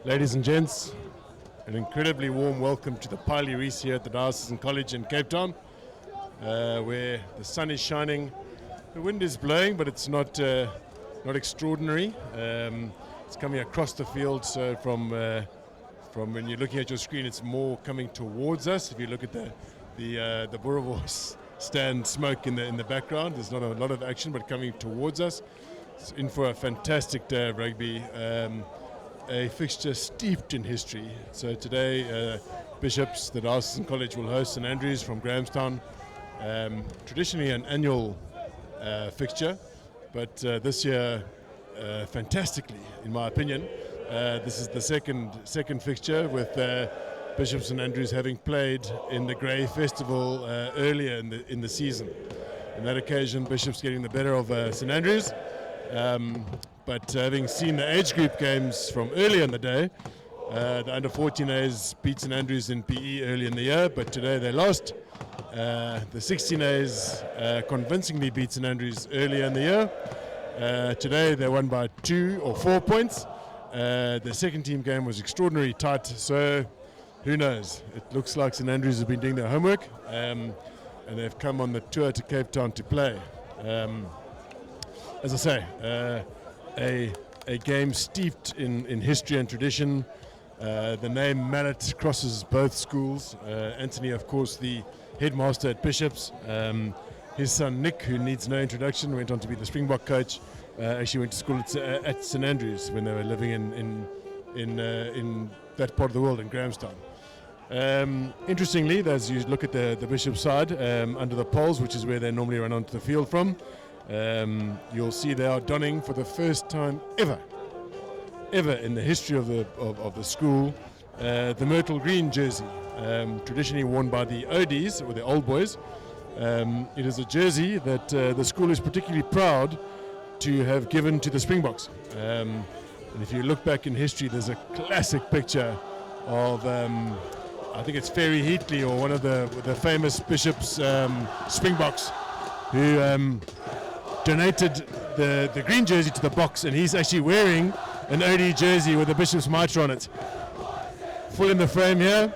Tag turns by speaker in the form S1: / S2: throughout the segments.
S1: Ladies and gents, an incredibly warm welcome to the Piley Reese here at the Diocesan College in Cape Town, where the sun is shining, the wind is blowing, but it's not extraordinary. It's coming across the field, so from when you're looking at your screen, it's more coming towards us. If you look at the Boerewors stand smoke in the background, there's not a lot of action, but coming towards us. It's in for a fantastic day of rugby. A fixture steeped in history. So today, Bishops, the Diocesan College, will host St Andrews from Grahamstown. Traditionally an annual fixture, but this year, fantastically, in my opinion, this is the second fixture with Bishops St Andrews having played in the Grey Festival earlier in the season. On that occasion, Bishops getting the better of St Andrews. But having seen the age group games from earlier in the day, the under 14As beat St Andrews in PE early in the year, but today they lost. The 16As convincingly beat St Andrews earlier in the year. Today they won by 2 or 4 points. The second team game was extraordinarily tight, so who knows? It looks like St Andrews have been doing their homework, and they've come on the tour to Cape Town to play. As I say, a game steeped in history and tradition. The name Mallet crosses both schools. Anthony, of course, the headmaster at Bishops. His son Nick, who needs no introduction, went on to be the Springbok coach. Actually went to school at St Andrews when they were living in that part of the world, in Grahamstown. Interestingly, as you look at the Bishops side, under the poles, which is where they normally run onto the field from, you'll see they are donning for the first time ever in the history of the school the myrtle green jersey, traditionally worn by the ODs, or the old boys. It is a jersey that the school is particularly proud to have given to the Springboks. And if you look back in history, there's a classic picture of I think it's Ferry Heatley, or one of the famous Bishops Springboks, who donated the green jersey to the box, and he's actually wearing an OD jersey with the Bishop's mitre on it. Full in the frame here.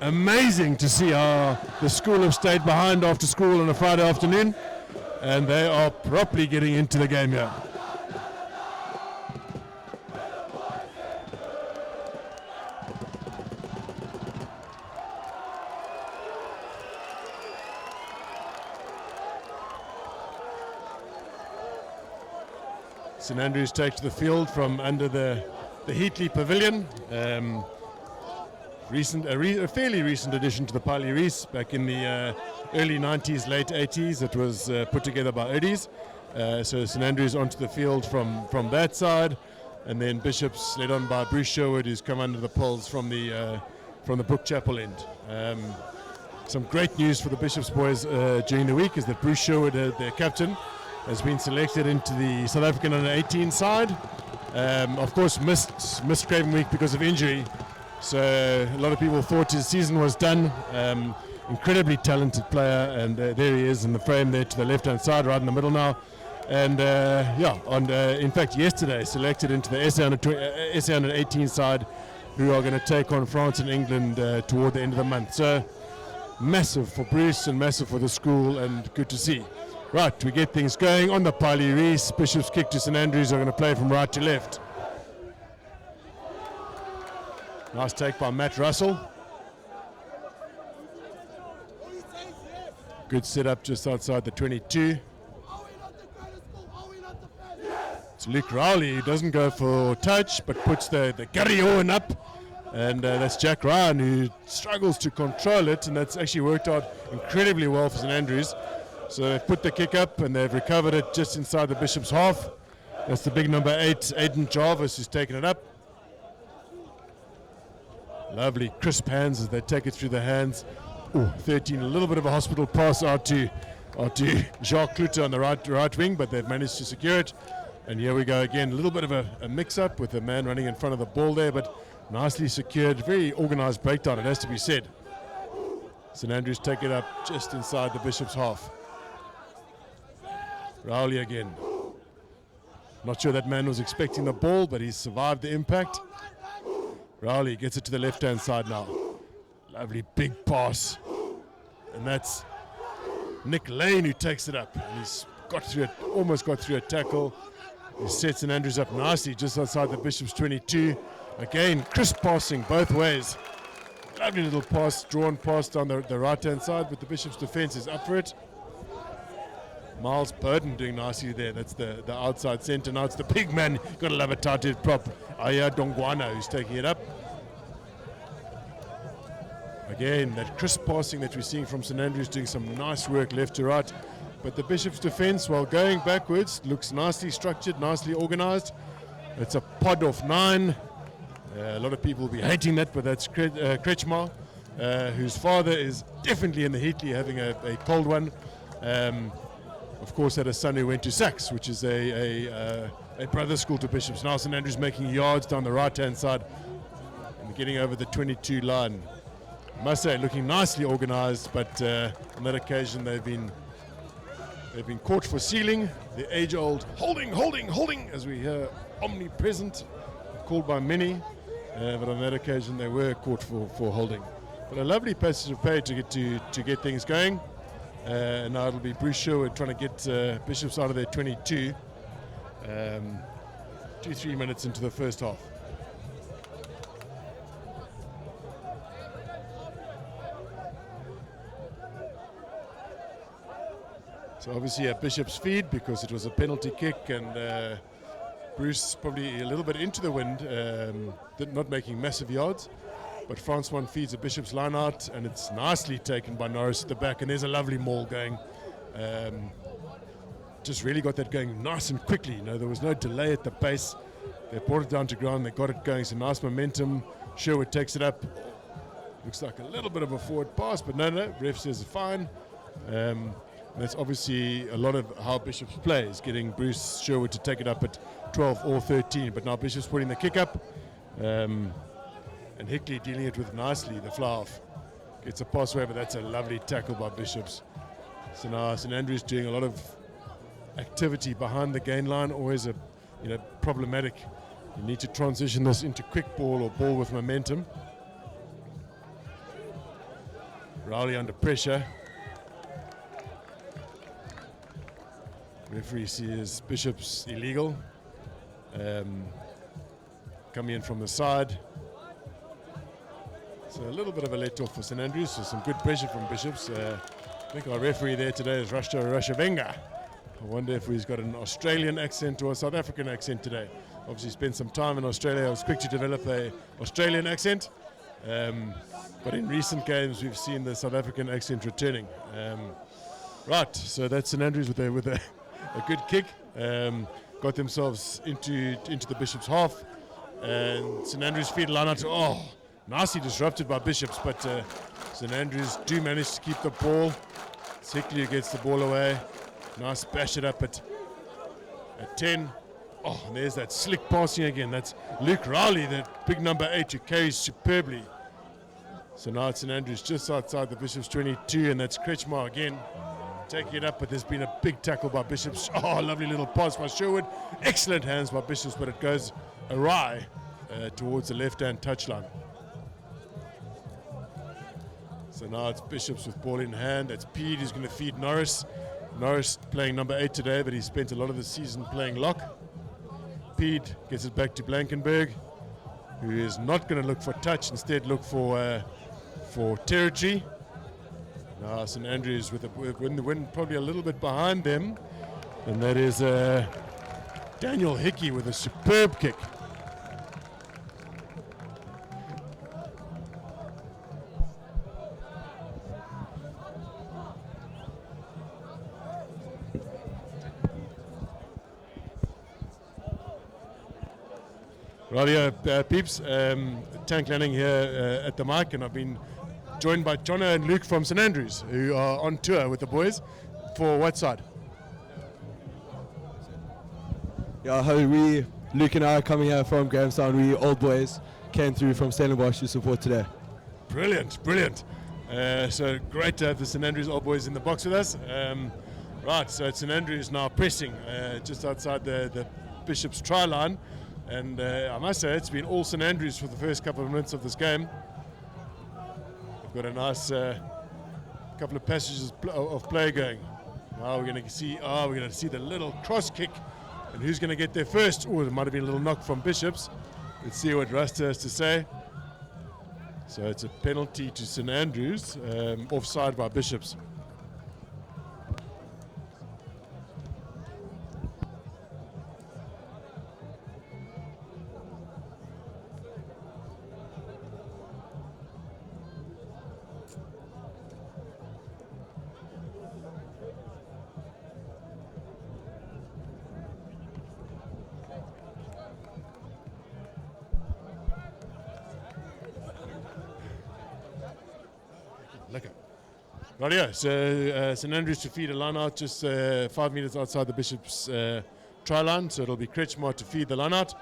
S1: Amazing to see how the school have stayed behind after school on a Friday afternoon, and they are properly getting into the game here. St Andrews take to the field from under the Heatley Pavilion. A fairly recent addition to the Piley Reese back in the early 90s, late 80s. It was put together by ODs. So St Andrews onto the field from that side, and then Bishops led on by Bruce Sherwood, who's come under the poles from the Brook Chapel end. Some great news for the Bishops boys during the week is that Bruce Sherwood, their captain, has been selected into the South African under-18 side. Of course, missed Craven Week because of injury, so a lot of people thought his season was done. Incredibly talented player, and there he is in the frame there to the left-hand side, right in the middle now. And in fact, yesterday selected into the SA under-18 side, who are going to take on France and England toward the end of the month. So massive for Bruce and massive for the school, and good to see. Right, we get things going on the Piley Reese. Bishops kick to St Andrews are going to play from right to left. Nice take by Matt Russell. Good setup just outside the 22. It's Luke Rowley who doesn't go for touch, but puts the carry on up. And that's Jack Ryan, who struggles to control it, and that's actually worked out incredibly well for St Andrews. So they've put the kick up and they've recovered it just inside the Bishop's half. That's the big number 8, Aiden Jarvis, who's taken it up. Lovely crisp hands as they take it through the hands. Ooh, 13, a little bit of a hospital pass out to Jacques Klute on the right wing, but they've managed to secure it. And here we go again, a little bit of a mix-up with the man running in front of the ball there, but nicely secured, very organised breakdown, it has to be said. St Andrews take it up just inside the Bishop's half. Rowley again. Not sure that man was expecting the ball, but he's survived the impact. Rowley gets it to the left-hand side now. Lovely big pass. And that's Nick Lane who takes it up. And he's got through it, almost got through a tackle. He sets St Andrews up nicely just outside the Bishop's 22. Again, crisp passing both ways. Lovely little pass, drawn pass down the right-hand side, but the Bishop's defence is up for it. Miles Burden doing nicely there. That's the outside centre. Now it's the big man. Got to love a tight prop. Aya Dongwana who's taking it up. Again, that crisp passing that we're seeing from St Andrews, doing some nice work left to right. But the Bishop's defence, while going backwards, looks nicely structured, nicely organised. It's a pod of 9. A lot of people will be hating that, but that's Kretschmar, whose father is definitely in the Heatley, having a cold one. Of course, had a son who went to Sachs, which is a brother school to Bishop's. Now St Andrews making yards down the right-hand side and getting over the 22 line. I must say, looking nicely organised, but on that occasion they've been caught for sealing. The age-old holding, as we hear omnipresent, called by many. But on that occasion they were caught for holding. But a lovely passage of play to get things going. And now it'll be Bruce Sherwood trying to get Bishops out of their 22. 2-3 minutes into the first half. So obviously a Bishop's feed because it was a penalty kick, and Bruce probably a little bit into the wind, not making massive yards. But Francois feeds a Bishop's line out, and it's nicely taken by Norris at the back, and there's a lovely maul going. Just really got that going nice and quickly. There was no delay at the base. They brought it down to ground, they got it going, so nice momentum. Sherwood takes it up. Looks like a little bit of a forward pass, but no, ref says it's fine. That's obviously a lot of how Bishops plays, getting Bruce Sherwood to take it up at 12 or 13. But now Bishops putting the kick up. And Hickley dealing it with nicely, the fly off. Gets a pass away, but that's a lovely tackle by Bishops. So now St Andrews doing a lot of activity behind the gain line, always problematic. You need to transition this into quick ball or ball with momentum. Rowley under pressure. Referee sees Bishops illegal. Coming in from the side. So a little bit of a let-off for St Andrews, so some good pressure from Bishops. I think our referee there today is Rashto Rashavenga. I wonder if he's got an Australian accent or a South African accent today. Obviously spent some time in Australia. I was quick to develop a Australian accent. But in recent games we've seen the South African accent returning. Right, so that's St Andrews with a good kick. Got themselves into the Bishops half. And St Andrews feed line out. Nicely disrupted by Bishops, but St Andrews do manage to keep the ball. Hickley gets the ball away. Nice bash it up at 10. And there's that slick passing again. That's Luke Rowley, that big number 8 who carries superbly. So now it's St Andrews just outside the Bishops 22, and that's Kretschmar again taking it up, but there's been a big tackle by Bishops. Lovely little pass by Sherwood. Excellent hands by Bishops, but it goes awry towards the left-hand touchline. So now it's Bishops with ball in hand. That's Pede who's going to feed Norris. Norris playing number 8 today, but he spent a lot of the season playing lock. Pede gets it back to Blankenberg, who is not going to look for touch, instead look for territory. Now St Andrews with the wind probably a little bit behind them, and that is Daniel Hickey with a superb kick. Radio peeps, Tank Lanning here at the mic, and I've been joined by Jono and Luke from St Andrews, who are on tour with the boys. For what side?
S2: Yeah, Luke and I are coming here from Grahamstown. We old boys came through from Stellenbosch to support today.
S1: Brilliant. So great to have the St Andrews old boys in the box with us. Right, so St Andrews now pressing just outside the Bishop's try line. And I must say, it's been all St Andrews for the first couple of minutes of this game. We've got a nice couple of passages of play going. Now we're going to see the little cross kick, and who's going to get there first? Oh, there might have been a little knock from Bishops. Let's see what Rasta has to say. So it's a penalty to St Andrews, offside by Bishops. Right here, so St Andrews to feed a line out just 5 meters outside the Bishop's try line, so it'll be Kretschmar to feed the line out.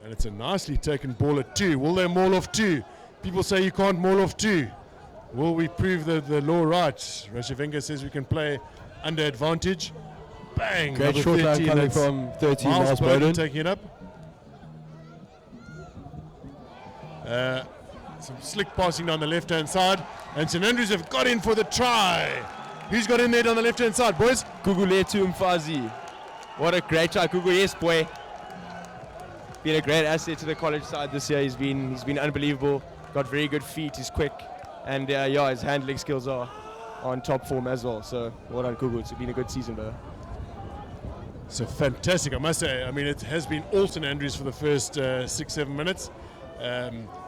S1: And it's a nicely taken ball at 2. Will they maul off 2? People say you can't maul off 2. Will we prove the law right? Rashavenga says we can play under advantage. Bang!
S2: Great short line coming from 13, Miles Bowden.
S1: Taking it up. Some slick passing down the left-hand side. And St Andrews have got in for the try. Who's got in there down the left-hand side, boys?
S3: Guguletu Mfazi. What a great try, Gugu. Yes, boy. Been a great asset to the college side this year. He's been unbelievable. Got very good feet. He's quick. And yeah, his handling skills are on top form as well. So well done, Gugu. It's been a good season, though.
S1: So fantastic, I must say. I mean, it has been all St Andrews for the first 6-7 minutes.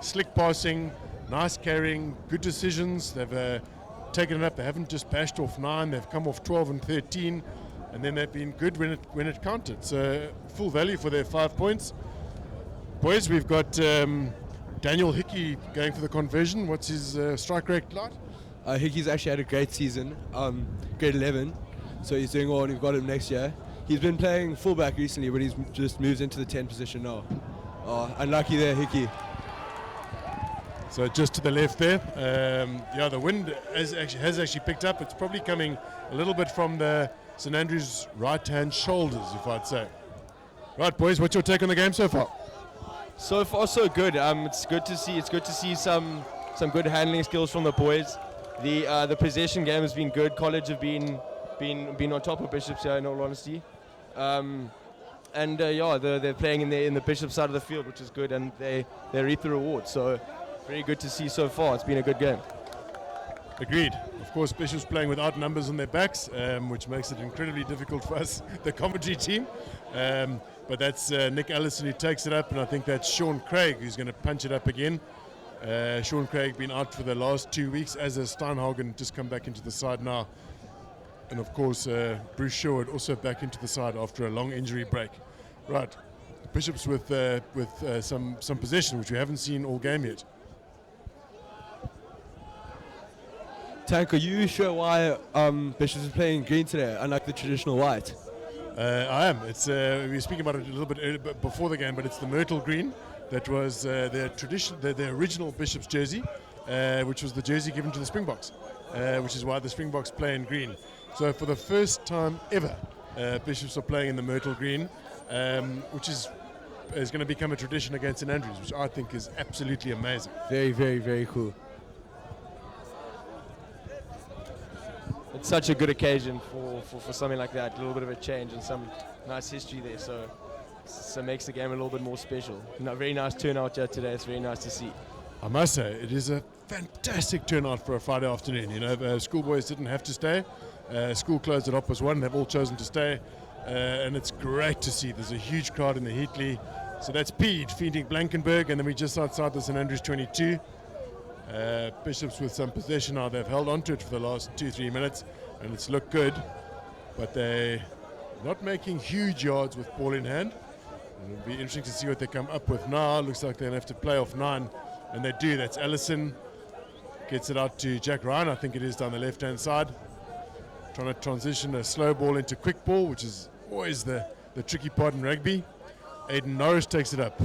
S1: Slick passing, nice carrying, good decisions. They've taken it up. They haven't just bashed off 9. They've come off 12 and 13, and then they've been good when it counted. So full value for their 5 points. Boys, we've got Daniel Hickey going for the conversion. What's his strike rate like?
S2: Hickey's actually had a great season, grade 11, so he's doing well, and we've got him next year. He's been playing fullback recently, but he's just moved into the 10 position now. Unlucky there, Hickey.
S1: So just to the left there. Yeah, the wind has actually picked up. It's probably coming a little bit from the St Andrews right-hand shoulders, if I'd say. Right, boys, what's your take on the game so far?
S3: So far, so good. It's good to see. It's good to see some good handling skills from the boys. The possession game has been good. College have been on top of Bishops here, in all honesty. Yeah, they're playing in the Bishop side of the field, which is good, and they reap the reward. So very good to see so far. It's been a good game.
S1: Agreed. Of course, Bishop's playing without numbers on their backs, which makes it incredibly difficult for us, the commentary team. But that's Nick Allison who takes it up, and I think that's Sean Craig who's going to punch it up again. Sean Craig been out for the last 2 weeks, as has Steinhagen, just come back into the side now. And of course, Bruce Sherwood also back into the side after a long injury break. Right, Bishops with some possession, which we haven't seen all game yet.
S2: Tank, are you sure why Bishops is playing green today, unlike the traditional white?
S1: I am. It's we were speaking about it a little bit earlier, before the game, but it's the myrtle green that was their original Bishops jersey, which was the jersey given to the Springboks, which is why the Springboks play in green. So for the first time ever, Bishops are playing in the myrtle green, which is going to become a tradition against St Andrews, which I think is absolutely amazing.
S2: Very, very, very cool.
S3: It's such a good occasion for something like that, a little bit of a change and some nice history there. So it makes the game a little bit more special. Very nice turnout here today. It's very nice to see.
S1: I must say, it is a fantastic turnout for a Friday afternoon. You know, schoolboys didn't have to stay. School closed at 1:30. They've all chosen to stay. And it's great to see. There's a huge crowd in the Heatley. So that's Pede feeding Blankenberg. And then we're just outside the St Andrews 22. Bishops with some possession now. They've held on to it for the last 2-3 minutes. And it's looked good. But they're not making huge yards with ball in hand. It'll be interesting to see what they come up with now. Looks like they'll have to play off 9. And they do. That's Allison. Gets it out to Jack Ryan, I think it is, down the left-hand side. Trying to transition a slow ball into quick ball, which is always the tricky part in rugby. Aidan Norris takes it up.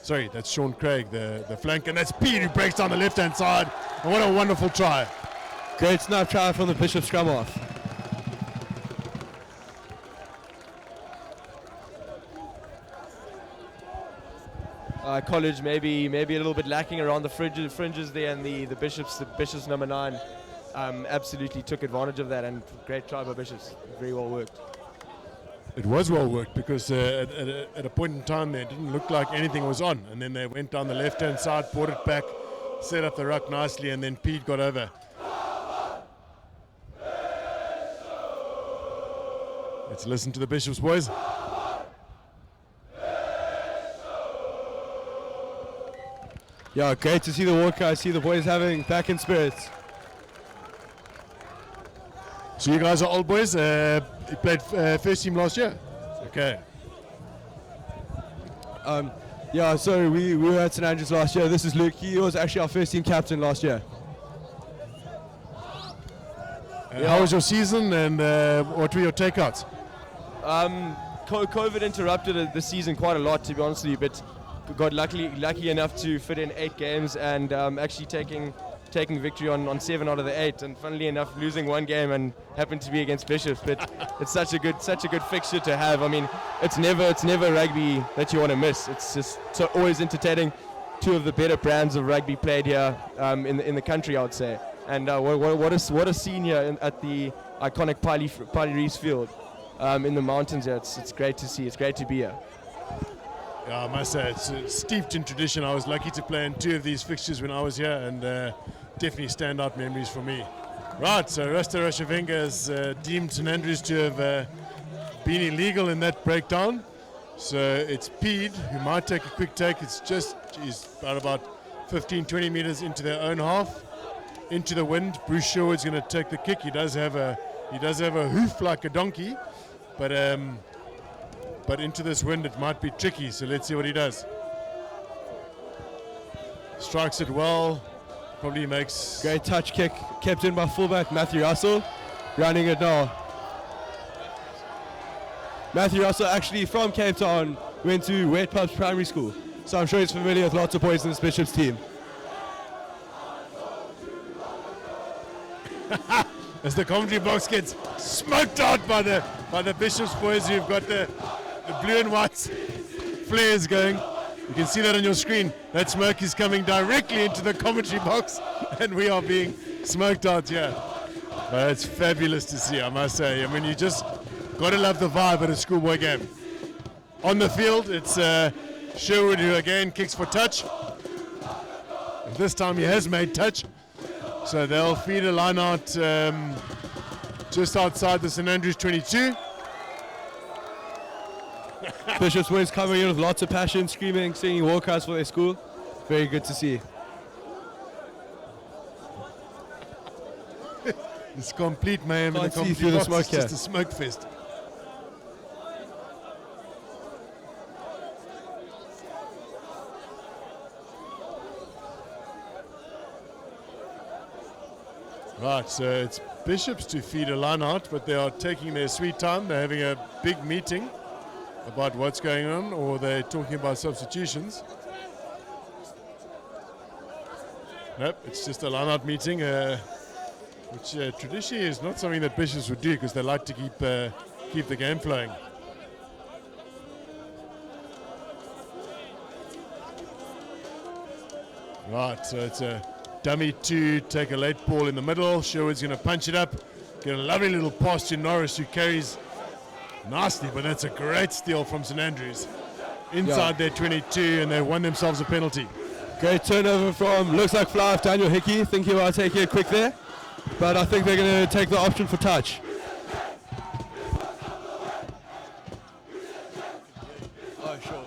S1: Sorry, that's Sean Craig, the flank. And that's Pete who breaks down the left-hand side. And what a wonderful try.
S2: Great snap try from the Bishop scrum off.
S3: College maybe a little bit lacking around the fringes there, and the Bishops number 9 absolutely took advantage of that, and great try by Bishops, very well worked.
S1: It was well worked because at a point in time there it didn't look like anything was on, and then they went down the left-hand side, brought it back, set up the ruck nicely, and then Pete got over. Let's listen to the Bishops boys.
S2: Yeah, great to see the walk. I see the boys having back in spirits.
S1: So you guys are old boys. You played first team last year. Okay.
S2: Yeah, so we were at St Andrews last year. This is Luke. He was actually our first team captain last year.
S1: How was your season, and what were your takeouts?
S3: COVID interrupted the season quite a lot, to be honest with you, but got lucky enough to fit in 8 games, and actually taking victory on 7 out of the 8, and funnily enough losing 1 game and happened to be against Bishops. But it's such a good fixture to have. I mean, it's never rugby that you want to miss. It's just so always entertaining. 2 of the better brands of rugby played here in the country, I would say. And what a scene here at the iconic Piley Reese Field in the mountains here. It's great to see. It's great to be here.
S1: Yeah, I must say, it's steeped in tradition. I was lucky to play in 2 of these fixtures when I was here, and definitely standout memories for me. Right, so Rasta Rashavenga has deemed St Andrews to have been illegal in that breakdown. So it's Pede who might take a quick take. He's about 15-20 meters into their own half, into the wind. Bruce Sherwood's going to take the kick. He does have a hoof like a donkey, but into this wind it might be tricky, so let's see what he does. Strikes it well, probably makes...
S2: Great touch kick, kept in by fullback Matthew Russell, running it now. Matthew Russell actually from Cape Town, went to Wet Pubs Primary School, so I'm sure he's familiar with lots of boys in this Bishops team.
S1: As the commentary box gets smoked out by the Bishops boys who've got the blue and white flares going. You can see that on your screen. That smoke is coming directly into the commentary box, and we are being smoked out here. It's fabulous to see, I must say. I mean, you just got to love the vibe at a schoolboy game. On the field, it's Sherwood who again kicks for touch. And this time he has made touch. So they'll feed a line out just outside the St Andrews 22.
S2: Bishops boys coming in with lots of passion, screaming, singing walkouts for their school. Very good to see.
S1: It's complete mayhem in the
S2: Can't see
S1: commentary
S2: through the
S1: box.
S2: smoke
S1: It's just
S2: here.
S1: a smoke fest. Right, so it's Bishops to feed a line out, but they are taking their sweet time. They're having a big meeting about what's going on, or they're talking about substitutions. Nope, it's just a line out meeting, which traditionally is not something that Bishops would do because they like to keep the game flowing. Right, so it's a dummy to take a late ball in the middle. Sherwood's going to punch it up. Get a lovely little pass to Norris, who carries nicely, but that's a great steal from St Andrews. Inside their 22, and they won themselves a penalty.
S2: Great turnover from, looks like fly off Daniel Hickey, thinking about taking it quick there. But I think they're going to take the option for touch. Oh, sure.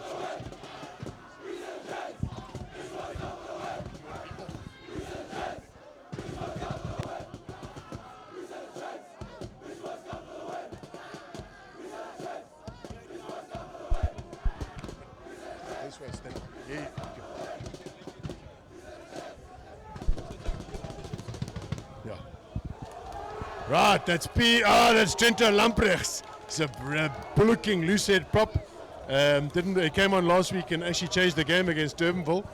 S1: This way, Stan. Yeah. Yeah. Right, that's that's Trento Lamprechts. It's a bullocking loose head prop. It came on last week and actually changed the game against Durbanville.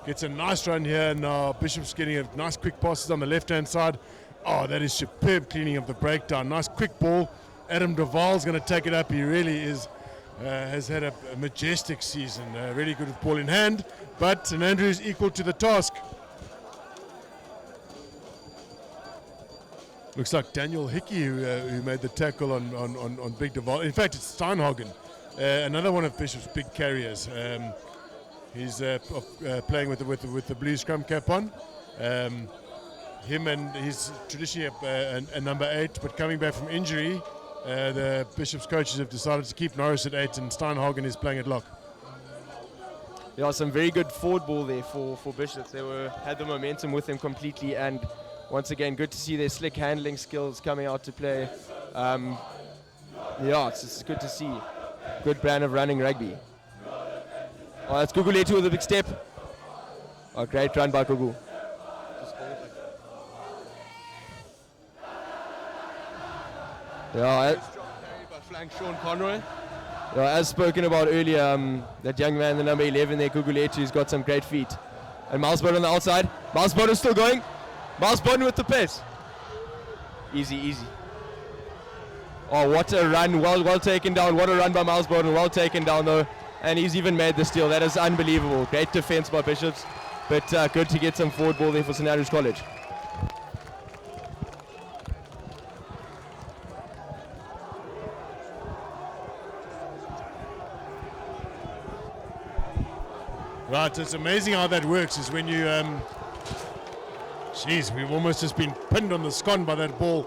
S1: Gets a nice run here. Now Bishop's getting a nice quick passes on the left-hand side. Oh, that is superb cleaning of the breakdown. Nice quick ball. Adam Duval's going to take it up. He really is has had a majestic season, really good with ball in hand, but St Andrews equal to the task. Looks like Daniel Hickey who made the tackle on Big Deval. In fact, it's Steinhagen, another one of Bishop's big carriers. He's playing with the blue scrum cap on. Him and he's traditionally a number 8, but coming back from injury, the Bishop's coaches have decided to keep Norris at 8, and Steinhagen is playing at lock.
S3: Yeah, some very good forward ball there for Bishops. They had the momentum with them completely, and once again, good to see their slick handling skills coming out to play. Yeah, it's good to see. Good brand of running rugby. Oh, that's Guguletu with a big step. Oh, great run by Gugu. Yeah,
S2: By flank Sean Conroy.
S3: yeah, as spoken about earlier, that young man, the number 11 there, Guguletu, has got some great feet. And Miles Bowden on the outside. Miles Bowden still going. Miles Bowden with the pace. Easy, easy. Oh, what a run. Well taken down. What a run by Miles Bowden. Well taken down, though. And he's even made the steal. That is unbelievable. Great defense by Bishops. But good to get some forward ball there for St Andrews College.
S1: Right, it's amazing how that works. Is when you, we've almost just been pinned on the scon by that ball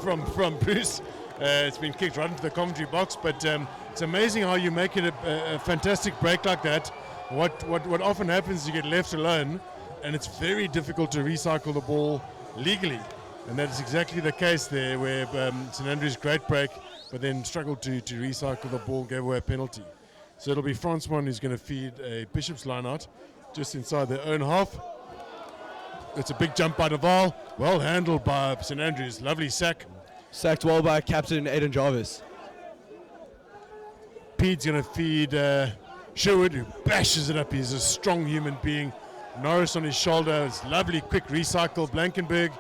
S1: from Bruce. It's been kicked right into the commentary box, but it's amazing how you make it a fantastic break like that. What often happens is you get left alone, and it's very difficult to recycle the ball legally, and that is exactly the case there, where St Andrews great break, but then struggled to recycle the ball, gave away a penalty. So it'll be Francois who's going to feed a Bishop's line out just inside their own half. It's a big jump by Deval, well handled by St Andrews, lovely sack.
S2: Sacked well by captain Aidan Jarvis.
S1: Pete's going to feed Sherwood, who bashes it up. He's a strong human being. Norris on his shoulder. It's lovely, quick recycle. Blankenberg.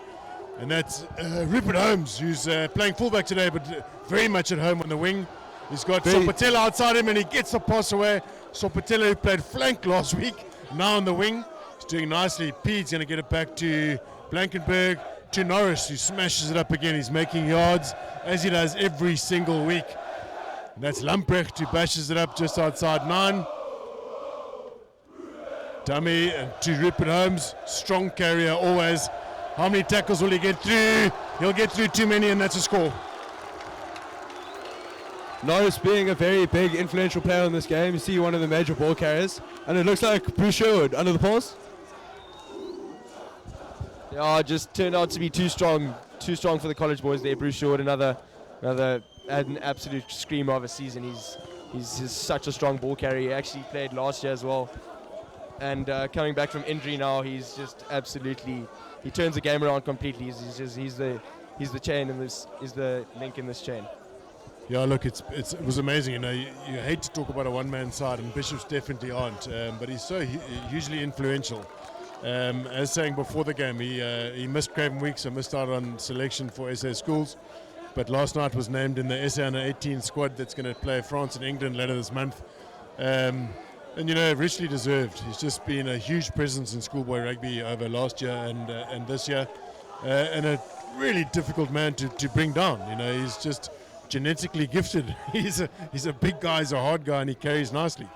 S1: And that's Rupert Holmes, who's playing fullback today, but very much at home on the wing. He's got Sopatella outside him, and he gets the pass away. Sopatella, who played flank last week, now on the wing. He's doing nicely. Pete's going to get it back to Blankenberg, to Norris, who smashes it up again. He's making yards, as he does every single week. And that's Lamprecht, who bashes it up just outside 9. Dummy to Rupert Holmes, strong carrier always. How many tackles will he get through? He'll get through too many, and that's a score.
S2: Norris being a very big, influential player in this game. You see one of the major ball carriers, and it looks like Bruce Sherwood under the paws.
S3: Yeah, just turned out to be too strong for the college boys there. Bruce Sherwood, another had an absolute screamer of a season. He's such a strong ball carrier. He actually played last year as well, and coming back from injury now, he's just absolutely, he turns the game around completely. He's the chain, and this is the link in this chain.
S1: Yeah, look, it was amazing. You know, you hate to talk about a one-man side, and Bishops definitely aren't. But he's so hugely influential. As saying before the game, he missed Craven Week, so missed out on selection for SA schools. But last night was named in the SA Under 18 squad that's going to play France and England later this month. And you know, richly deserved. He's just been a huge presence in schoolboy rugby over last year and this year, and a really difficult man to bring down. You know, he's just genetically gifted. He's a big guy, he's a hard guy, and he carries nicely.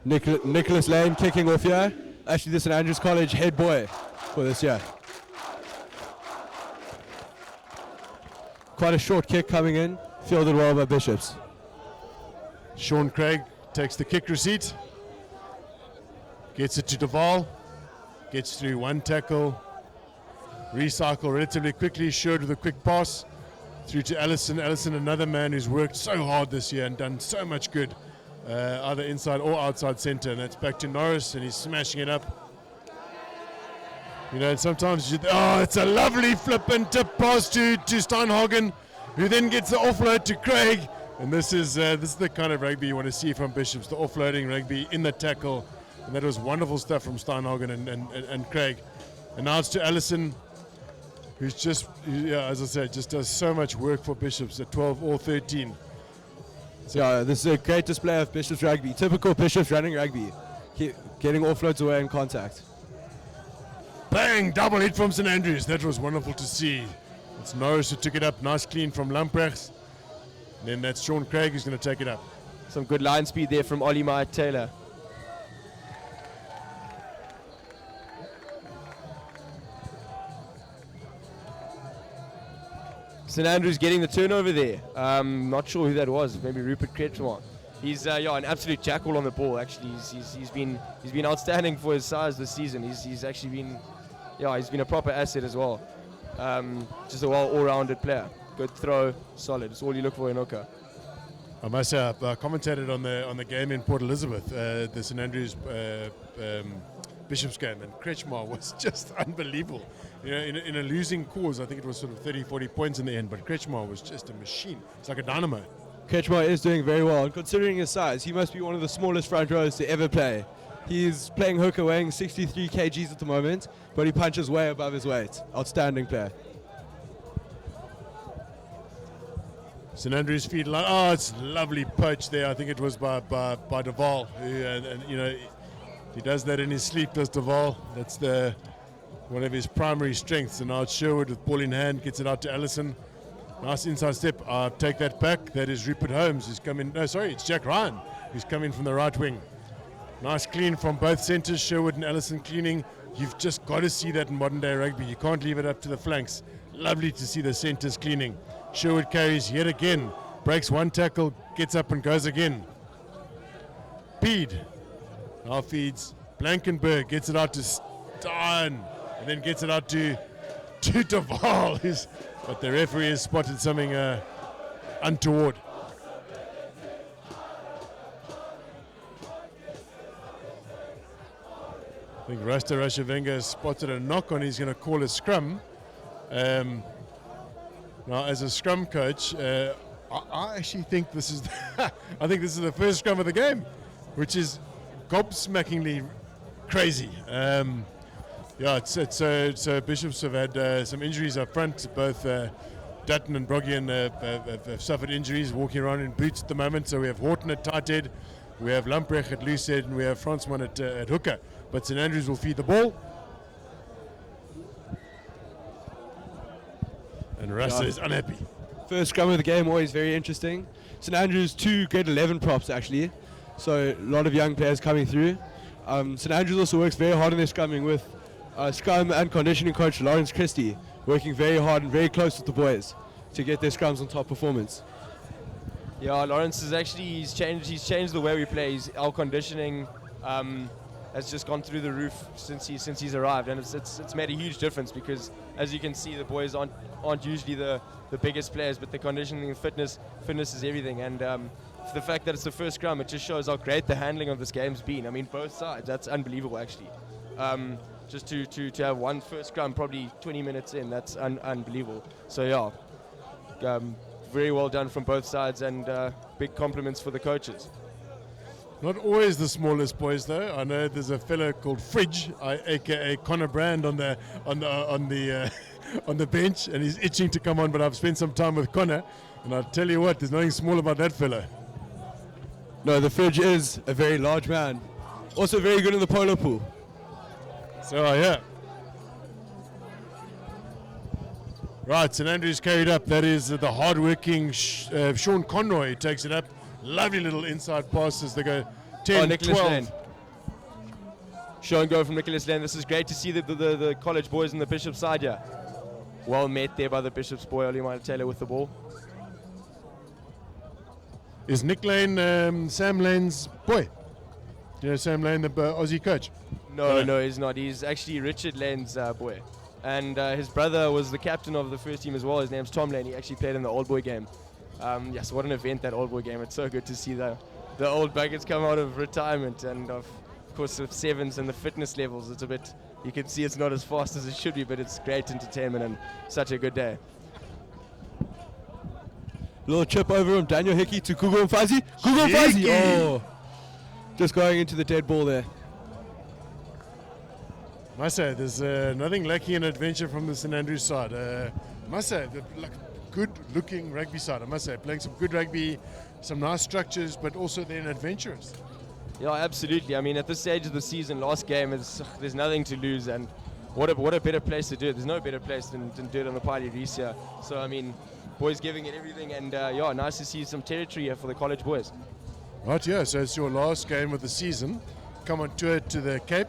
S2: Nicholas Lane kicking off here. Actually, the St Andrews College head boy for this year. Quite a short kick coming in, fielded well by Bishops.
S1: Sean Craig takes the kick receipt, gets it to Deval, gets through one tackle, recycle relatively quickly, Sherwood with a quick pass, through to Allison. Allison, another man who's worked so hard this year and done so much good, either inside or outside centre. And that's back to Norris, and he's smashing it up. You know, and sometimes it's a lovely flip and tip pass to Steinhagen, who then gets the offload to Craig. And this is the kind of rugby you want to see from Bishops, the offloading rugby in the tackle. And that was wonderful stuff from Steinhagen and Craig. And now it's to Allison, who's just, as I said, just does so much work for Bishops at 12 or 13.
S2: Yeah, this is a great display of Bishop's rugby. Typical Bishop's running rugby. Getting offloads away in contact.
S1: Bang! Double hit from St Andrews. That was wonderful to see. It's Norris who took it up. Nice clean from Lamprecht. Then that's Sean Craig who's going to take it up.
S3: Some good line speed there from Ollie Meyer Taylor. St Andrews getting the turnover there. Not sure who that was. Maybe Rupert Kretschmer. He's an absolute jackal on the ball. Actually, he's been outstanding for his size this season. He's actually been he's been a proper asset as well. Just a all-rounded player. Good throw, solid. It's all you look for in hooker.
S1: I must say, I commentated on the game in Port Elizabeth, the St Andrews Bishop's game, and Kretschmer was just unbelievable. You know, in a losing cause, I think it was sort of 30, 40 points in the end, but Kretschmer was just a machine. It's like a dynamo.
S2: Kretschmer is doing very well, and considering his size, he must be one of the smallest front rows to ever play. He's playing hooker, weighing 63 kgs at the moment, but he punches way above his weight. Outstanding player.
S1: St Andrews feed line. Oh, it's lovely poach there. I think it was by Duval. And you know, he does that in his sleep, does Duval. That's one of his primary strengths. And now it's Sherwood with ball in hand, gets it out to Allison. Nice inside step. Take that back. That is Rupert Holmes who's coming. No, sorry, it's Jack Ryan who's coming from the right wing. Nice clean from both centres, Sherwood and Allison cleaning. You've just got to see that in modern day rugby. You can't leave it up to the flanks. Lovely to see the centres cleaning. Sherwood carries yet again, breaks one tackle, gets up and goes again. Bede now feeds Blankenberg, gets it out to Stein, and then gets it out to Duval. But the referee has spotted something untoward. I think Rasta Rashavenga has spotted a knock on. He's going to call a scrum. Now, as a scrum coach, I actually think this is I think this is the first scrum of the game, which is gobsmackingly crazy. So Bishops have had some injuries up front. Both Dutton and Broggian have suffered injuries, walking around in boots at the moment. So we have Horton at tight head, we have Lamprecht at loose head, and we have Fransman at hooker. But St Andrews will feed the ball. And Rasta is unhappy.
S2: First scrum of the game, always very interesting. St Andrews, 2 grade 11 props actually. So a lot of young players coming through. St Andrews also works very hard in their scrumming with scrum and conditioning coach Lawrence Christie, working very hard and very close with the boys to get their scrums on top performance.
S3: Yeah, Lawrence is actually, he's changed the way we play. Our conditioning has just gone through the roof since he's arrived, and it's made a huge difference because, as you can see, the boys aren't usually the biggest players, but the conditioning and fitness is everything. And for the fact that it's the first scrum, it just shows how great the handling of this game's been. I mean, both sides, that's unbelievable actually. Just to have one first scrum probably 20 minutes in, that's unbelievable. So yeah, very well done from both sides, and big compliments for the coaches.
S1: Not always the smallest boys, though. I know there's a fellow called Fridge, aka Connor Brand, on the bench, and he's itching to come on. But I've spent some time with Connor, and I'll tell you what, there's nothing small about that fellow.
S2: No, the Fridge is a very large man. Also very good in the polo pool.
S1: So yeah. Right, St Andrews carried up. That is the hard-working Sean Conroy who takes it up. Lovely little inside pass as they go 10,
S3: Nicholas
S1: 12.
S3: Lane. Show and go from Nicholas Lane. This is great to see the college boys on the Bishop's side here. Well met there by the Bishop's boy, Ollie Meyer Taylor, with the ball.
S1: Is Nick Lane Sam Lane's boy? You know Sam Lane, the Aussie coach?
S3: No, he's not. He's actually Richard Lane's boy. And his brother was the captain of the first team as well. His name's Tom Lane. He actually played in the old boy game. Yes, what an event, that old boy game. It's so good to see the old buckets come out of retirement, and of course with sevens and the fitness levels, it's a bit, you can see it's not as fast as it should be, but it's great entertainment and such a good day.
S2: Little chip over from Daniel Hickey to Gugu Mfazi. Gugu Mfazi! Oh! Just going into the dead ball there.
S1: Must say, there's nothing lacking in adventure from the St Andrews side. Must say, good-looking rugby side. I must say, playing some good rugby. some nice structures, but also then adventurous.
S3: Yeah, absolutely. I mean, at this stage of the season, last game, there's nothing to lose, and what a better place to do it. There's no better place than do it on the Party Resia. So, I mean, boys giving it everything, and yeah, nice to see some territory here for the college boys.
S1: Right, yeah, so it's your last game of the season. Come on tour to the Cape,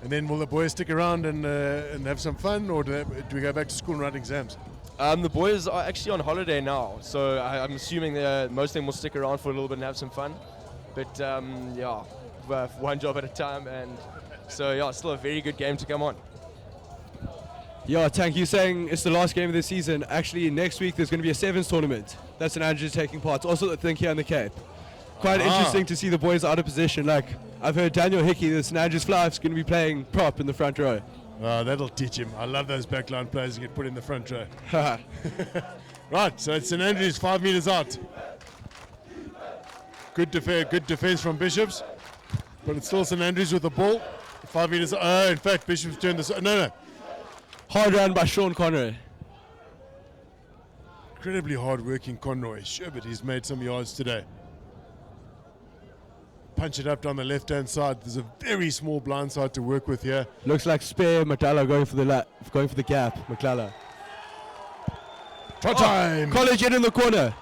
S1: and then will the boys stick around and have some fun, or do we go back to school and write exams?
S3: The boys are actually on holiday now, so I'm assuming most of them will stick around for a little bit and have some fun. But yeah, one job at a time, and so yeah, still a very good game to come on.
S2: Yeah, Tank, you saying it's the last game of the season. Actually, next week there's going to be a sevens tournament. That's St Andrews taking part. Also, I think here on the Cape. Quite interesting to see the boys out of position. Like, I've heard Daniel Hickey, the St Andrews Fly, is going to be playing prop in the front row.
S1: That'll teach him. I love those backline players who get put in the front row. Right, so it's St Andrews 5 meters out. Good defense from Bishops, but it's still St Andrews with the ball. 5 meters. In fact, Bishops turned this. No.
S2: Hard run by Sean Conroy.
S1: Incredibly hard-working Conroy. Sure, but he's made some yards today. Punch it up down the left-hand side. There's a very small blind side to work with here.
S2: Looks like spare McClellan going for the gap. McClellan.
S1: Try time.
S2: College in the corner.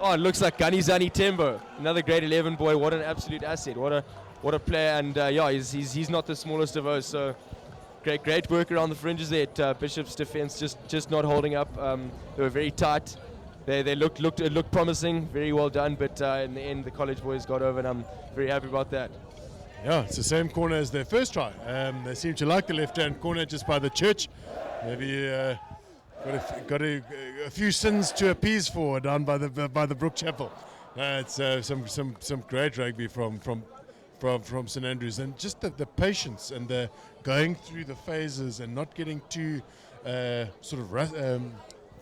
S3: Oh, it looks like Ganizani Tembo, another grade 11 boy. What an absolute asset. What a player, and yeah, he's not the smallest of those. So great work around the fringes there at Bishop's defense, just not holding up. They were very tight. They looked promising, very well done. But in the end, the college boys got over, and I'm very happy about that.
S1: Yeah, it's the same corner as their first try. They seem to like the left-hand corner just by the church. Maybe got a few sins to appease for down by the Brook Chapel. It's some great rugby from St Andrews, and just the patience and the going through the phases and not getting too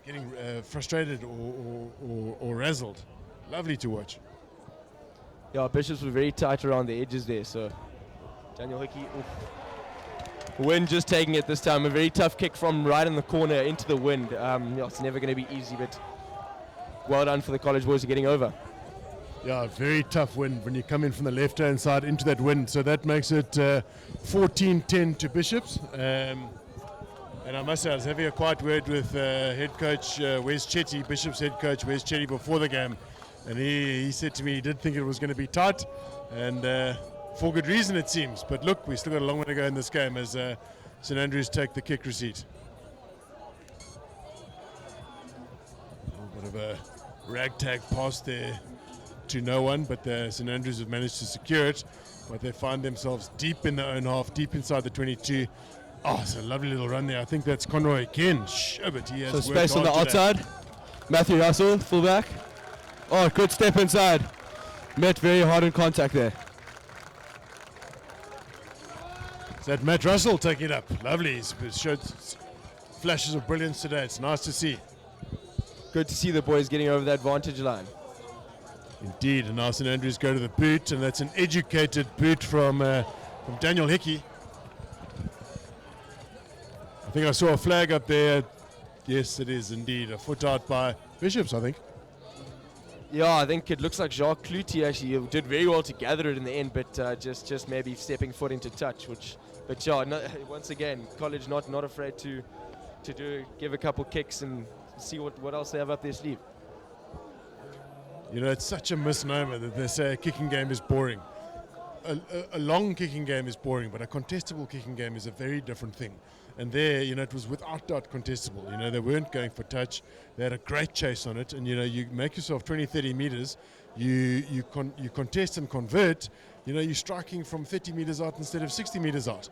S1: getting frustrated or razzled. Lovely to watch.
S3: Yeah, Bishops were very tight around the edges there. So Daniel Hickey. Wind just taking it this time. A very tough kick from right in the corner into the wind. Yeah, it's never going to be easy, but well done for the college boys for getting over.
S1: Yeah, very tough wind when you come in from the left-hand side into that wind. So that makes it 14-10 to Bishops. And I must say, I was having a quiet word with head coach Wes Chetty, Bishops head coach Wes Chetty, before the game. And he said to me he did think it was going to be tight. And for good reason, it seems. But look, we've still got a long way to go in this game as St Andrews take the kick receipt. A little bit of a ragtag pass there to no one, but St Andrews have managed to secure it. But they find themselves deep in their own half, deep inside the 22. Oh, it's a lovely little run there. I think that's Conroy again. But he has
S2: so space on the outside. Matthew Russell, fullback. Oh, good step inside. Met very hard in contact there.
S1: Is that Matt Russell taking it up? Lovely. He's showed flashes of brilliance today. It's nice to see.
S3: Good to see the boys getting over that vantage line.
S1: Indeed, and now St Andrews go to the boot, and that's an educated boot from Daniel Hickey. I think I saw a flag up there. Yes, it is indeed. A foot out by Bishops, I think.
S3: Yeah, I think it looks like Jacques Cloutier actually did very well to gather it in the end, but just maybe stepping foot into touch. But yeah, once again, college not afraid to give a couple kicks and see what else they have up their sleeve.
S1: You know, it's such a misnomer that they say a kicking game is boring. A long kicking game is boring, but a contestable kicking game is a very different thing. And there, you know, it was without doubt contestable. You know, they weren't going for touch. They had a great chase on it. And, you know, you make yourself 20, 30 meters, you contest and convert, you know, you're striking from 30 meters out instead of 60 meters out.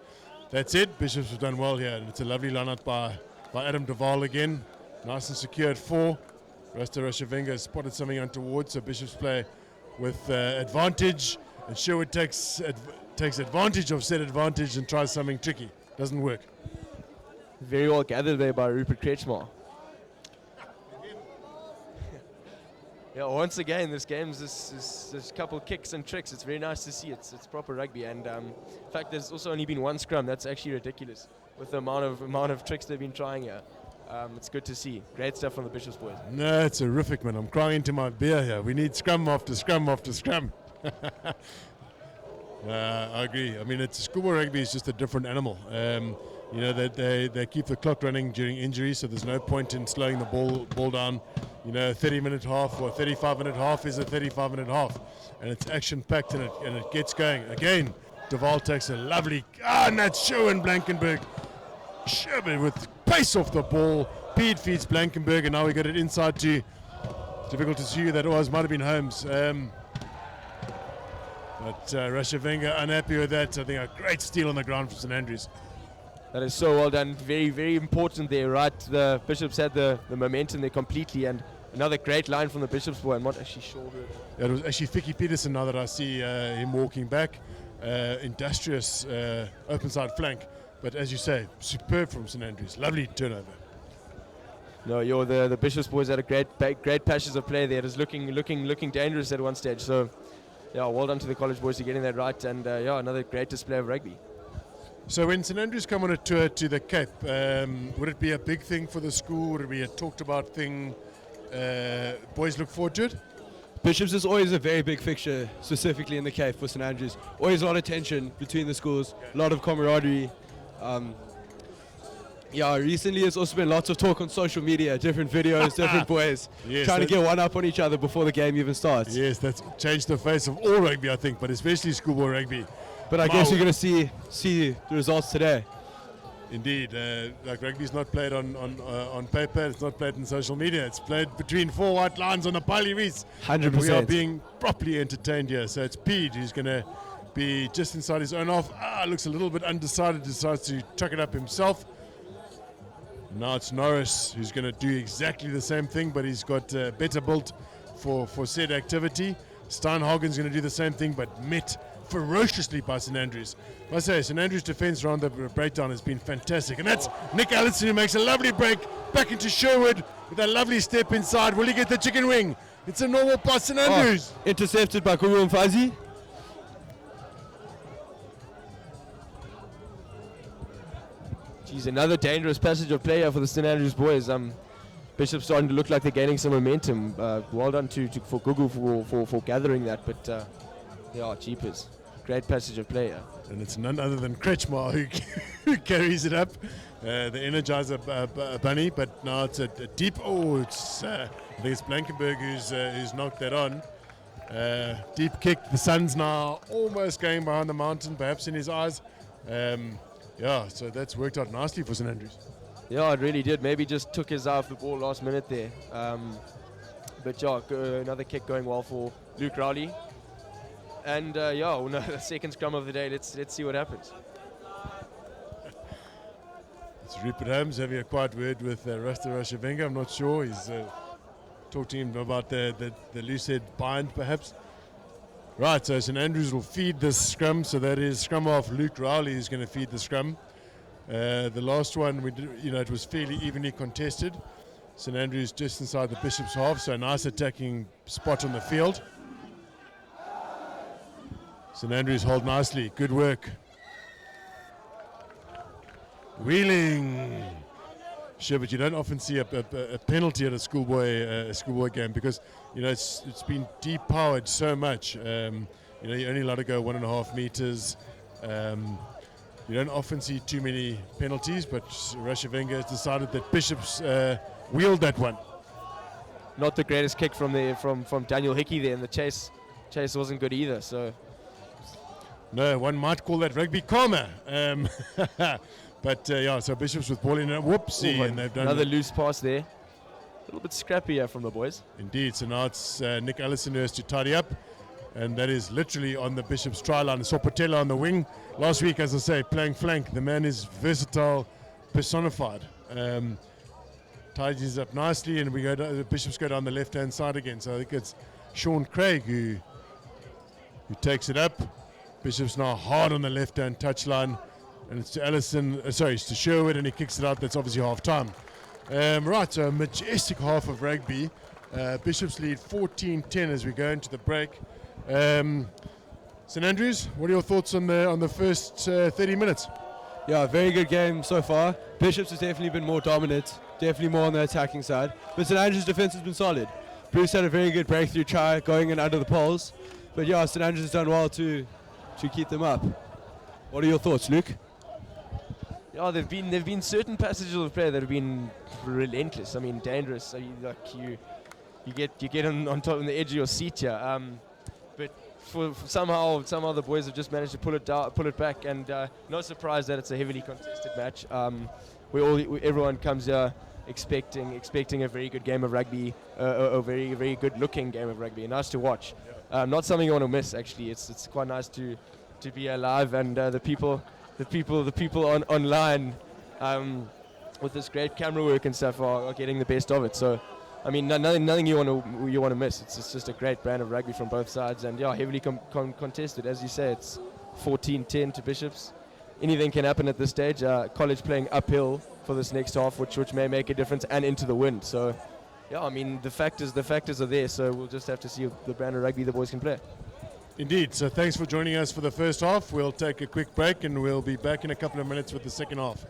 S1: That's it. Bishops have done well here. And it's a lovely line out by Adam Duval again. Nice and secure at 4. Rasta Rashavenga has spotted something untoward, so Bishops play with advantage. And Sherwood takes advantage of said advantage and tries something tricky. Doesn't work.
S3: Very well gathered there by Rupert Kretschmar. Yeah, once again, this game's this couple kicks and tricks. It's very nice to see. It's proper rugby, and in fact, there's also only been one scrum. That's actually ridiculous with the amount of tricks they've been trying here. It's good to see. Great stuff from the Bishops boys.
S1: No, it's horrific, man. I'm crying into my beer here. We need scrum after scrum after scrum. I agree. I mean, schoolboy rugby is just a different animal. They keep the clock running during injury, so there's no point in slowing the ball down. 30-minute half or 35-minute half is a 35-minute half, and it's action-packed and it gets going. Again, Duval takes a lovely, and that's Sherwin Blankenberg. Sherwin with pace off the ball. Pete feeds Blankenberg, and now we got it inside to, difficult to see who that was, might have been Holmes. But Russia Wenger unhappy with that. I think a great steal on the ground from St Andrews.
S3: That is so well done. Very, very important there, right? The Bishops had the momentum there completely, and another great line from the Bishops boy. I'm not actually sure who
S1: it was actually Vicky Peterson now that I see him walking back. Industrious open side flank. But as you say, superb from St Andrews. Lovely turnover.
S3: No, the Bishops boys had a great patches of play there. It was looking dangerous at one stage. So, yeah, well done to the college boys for getting that right. And, another great display of rugby.
S1: So when St Andrews come on a tour to the Cape, would it be a big thing for the school? Would it be a talked about thing? Boys look forward to it?
S2: Bishops is always a very big fixture, specifically in the Cape for St Andrews. Always a lot of tension between the schools, a lot of camaraderie. Recently there's also been lots of talk on social media, different videos, different boys, trying to get one up on each other before the game even starts.
S1: Yes, that's changed the face of all rugby, I think, but especially schoolboy rugby.
S2: But I guess you're going to see the results today.
S1: Indeed, rugby's not played on paper. It's not played in social media. It's played between four white lines on the Pali Reefs.
S2: 100%.
S1: We are being properly entertained here. So it's Pete who's going to be just inside his own half. Looks a little bit undecided. Decides to chuck it up himself. Now it's Norris who's going to do exactly the same thing, but he's got better built for said activity. Steinhagen's going to do the same thing, but met ferociously by St Andrews. I say St Andrews' defence around the breakdown has been fantastic, and that's Nick Allison who makes a lovely break back into Sherwood with a lovely step inside. Will he get the chicken wing? It's a normal pass, St Andrews.
S2: Intercepted by Gugu Mfazi.
S3: Geez, another dangerous passage of play here for the St Andrews boys. Bishop's starting to look like they're gaining some momentum. Well done for Gugu for gathering that, but jeepers. Great passage of play.
S1: And it's none other than Kretschmar who carries it up. The Energizer bunny, but now it's a deep. I think it's Blankenberg who's knocked that on. Deep kick. The sun's now almost going behind the mountain, perhaps in his eyes. So that's worked out nicely for St Andrews.
S3: Yeah, it really did. Maybe just took his eye off the ball last minute there. Another kick going well for Luke Rowley. And the second scrum of the day. Let's see what happens.
S1: It's Rupert Holmes having a quiet word with Russia Wenger. I'm not sure. He's talked to him about the loose head bind, perhaps. Right, so St Andrews will feed this scrum. So that is scrum off Luke Rowley is going to feed the scrum. The last one, it was fairly evenly contested. St Andrews just inside the Bishop's half, so a nice attacking spot on the field. St Andrews hold nicely. Good work. Wheeling. Sure, but you don't often see a penalty at a schoolboy game because it's been depowered so much. You're only allowed to go 1.5 meters. You don't often see too many penalties, but Russia Wenger has decided that Bishops wheeled that one.
S3: Not the greatest kick from Daniel Hickey there, and the chase wasn't good either. So.
S1: No, one might call that rugby karma. So Bishops with ball in a whoopsie, and they've done
S3: another loose pass there. A little bit scrappier from the boys.
S1: Indeed, so now it's Nick Allison who has to tidy up, and that is literally on the Bishops try line. Sopotela on the wing. Last week, as I say, playing flank. The man is versatile, personified. Tidies up nicely, and the Bishops go down the left-hand side again. So I think it's Sean Craig who takes it up. Bishops now hard on the left-hand touchline, and it's to it's to Sherwood, and he kicks it out. That's obviously half-time. So a majestic half of rugby. Bishops lead 14-10 as we go into the break. St Andrews, what are your thoughts on the first 30 minutes?
S2: Yeah, very good game so far. Bishops has definitely been more dominant, definitely more on the attacking side. But St Andrews' defense has been solid. Bruce had a very good breakthrough try going in under the poles. But yeah, St Andrews has done well to keep them up. What are your thoughts, Luke?
S3: Yeah, there've been certain passages of play that have been relentless. I mean, dangerous. I mean, like you get on top on the edge of your seat here. But for somehow the boys have just managed to pull it back, and no surprise that it's a heavily contested match. Everyone comes here expecting a very good game of rugby, a very good looking game of rugby. Nice to watch. Not something you want to miss. Actually, it's quite nice to be alive, and the people online with this great camera work and stuff are getting the best of it. So, I mean, nothing you want to miss. It's just a great brand of rugby from both sides, and yeah, heavily contested. As you say, it's 14-10 to Bishops. Anything can happen at this stage. College playing uphill for this next half, which may make a difference, and into the wind. So, yeah, I mean, the factors are there. So we'll just have to see the brand of rugby the boys can play.
S1: Indeed. So thanks for joining us for the first half. We'll take a quick break and we'll be back in a couple of minutes with the second half.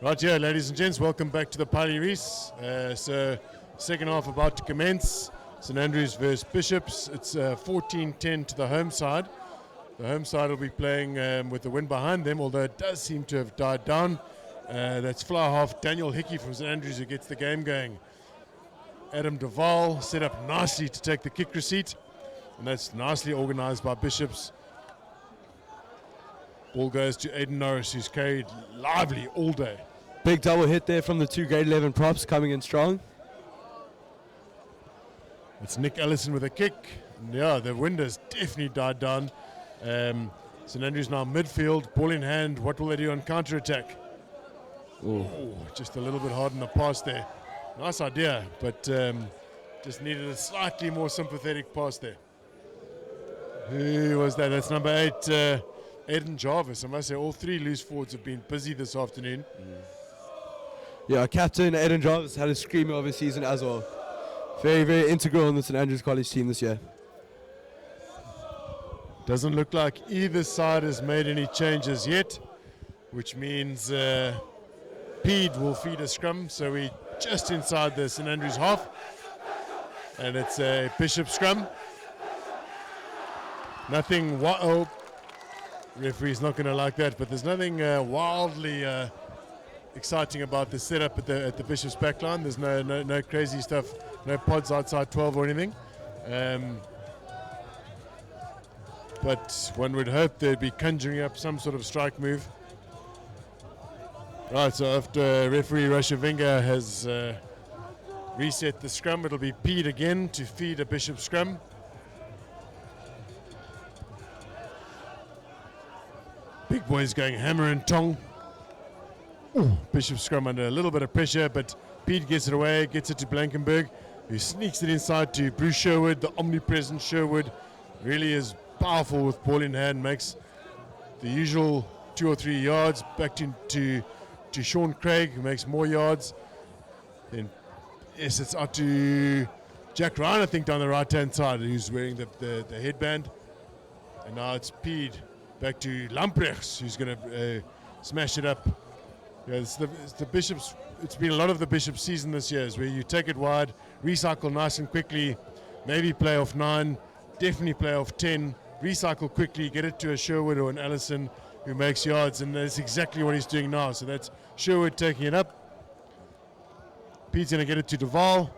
S1: Right here, ladies and gents, welcome back to the Pali Reese. So, second half about to commence. St Andrews versus Bishops. It's 14-10 to the home side. The home side will be playing with the wind behind them, although it does seem to have died down. That's fly half Daniel Hickey from St Andrews who gets the game going. Adam Duval set up nicely to take the kick receipt, and that's nicely organised by Bishops. Ball goes to Aiden Norris, who's carried lively all day.
S2: Big double hit there from the two grade 11 props coming in strong.
S1: It's Nick Ellison with a kick. Yeah, the wind has definitely died down. St Andrews now midfield, ball in hand. What will they do on counter-attack? Oh, just a little bit hard in the pass there. Nice idea, but just needed a slightly more sympathetic pass there. Who was that? That's number 8, Aiden Jarvis. I must say all three loose forwards have been busy this afternoon.
S2: Yeah, captain Eden Jarvis had a screamer of a season as well. Very, very integral in the St Andrews College team this year.
S1: Doesn't look like either side has made any changes yet, which means Pede will feed a scrum. So we're just inside the St Andrews half, and it's a Bishop scrum. Nothing, referee's not going to like that, but there's nothing wildly exciting about the setup at the Bishop's backline. There's no crazy stuff, no pods outside 12 or anything. But one would hope they'd be conjuring up some sort of strike move. Right, so after referee Rashavinga has reset the scrum, it'll be Pede again to feed a Bishop scrum. Big boys going hammer and tong. Ooh, Bishop scrum under a little bit of pressure, but Pede gets it away, gets it to Blankenberg, who sneaks it inside to Bruce Sherwood, the omnipresent Sherwood. Really is powerful with ball in hand, makes the usual 2 or 3 yards, back to Sean Craig, who makes more yards. Then yes, it's out to Jack Ryan, I think, down the right hand side, who's wearing the headband. And now it's Pede back to Lamprechts, who's going to smash it up. Yeah, it's the Bishops. It's been a lot of the Bishops season this year, is where you take it wide, recycle nice and quickly, maybe play off 9, definitely play off 10, recycle quickly, get it to a Sherwood or an Allison who makes yards, and that's exactly what he's doing now. So that's Sherwood taking it up. Pete's going to get it to Duval,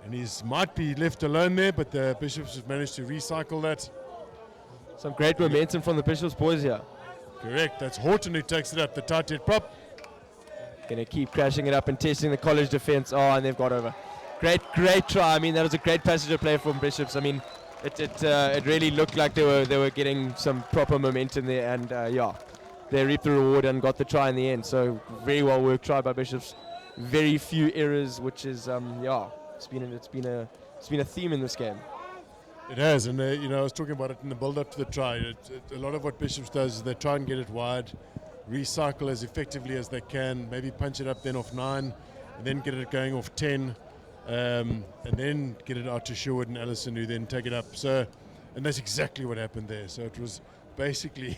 S1: and he might be left alone there, but the Bishops have managed to recycle that.
S3: Some great momentum from the Bishops boys here.
S1: Correct, that's Horton who takes it up, the tight head prop.
S3: Going to keep crashing it up and testing the college defense. Oh, and they've got over. Great try. I mean, that was a great passage of play from Bishops. I mean, it really looked like they were getting some proper momentum there, and yeah, they reaped the reward and got the try in the end. So very well worked try by Bishops. Very few errors, which is yeah, it's been a theme in this game.
S1: It has, and I was talking about it in the build-up to the try. A lot of what Bishops does is they try and get it wide, recycle as effectively as they can, maybe punch it up then off 9, and then get it going off 10, and then get it out to Sherwood and Allison, who then take it up. So, and that's exactly what happened there. So it was basically,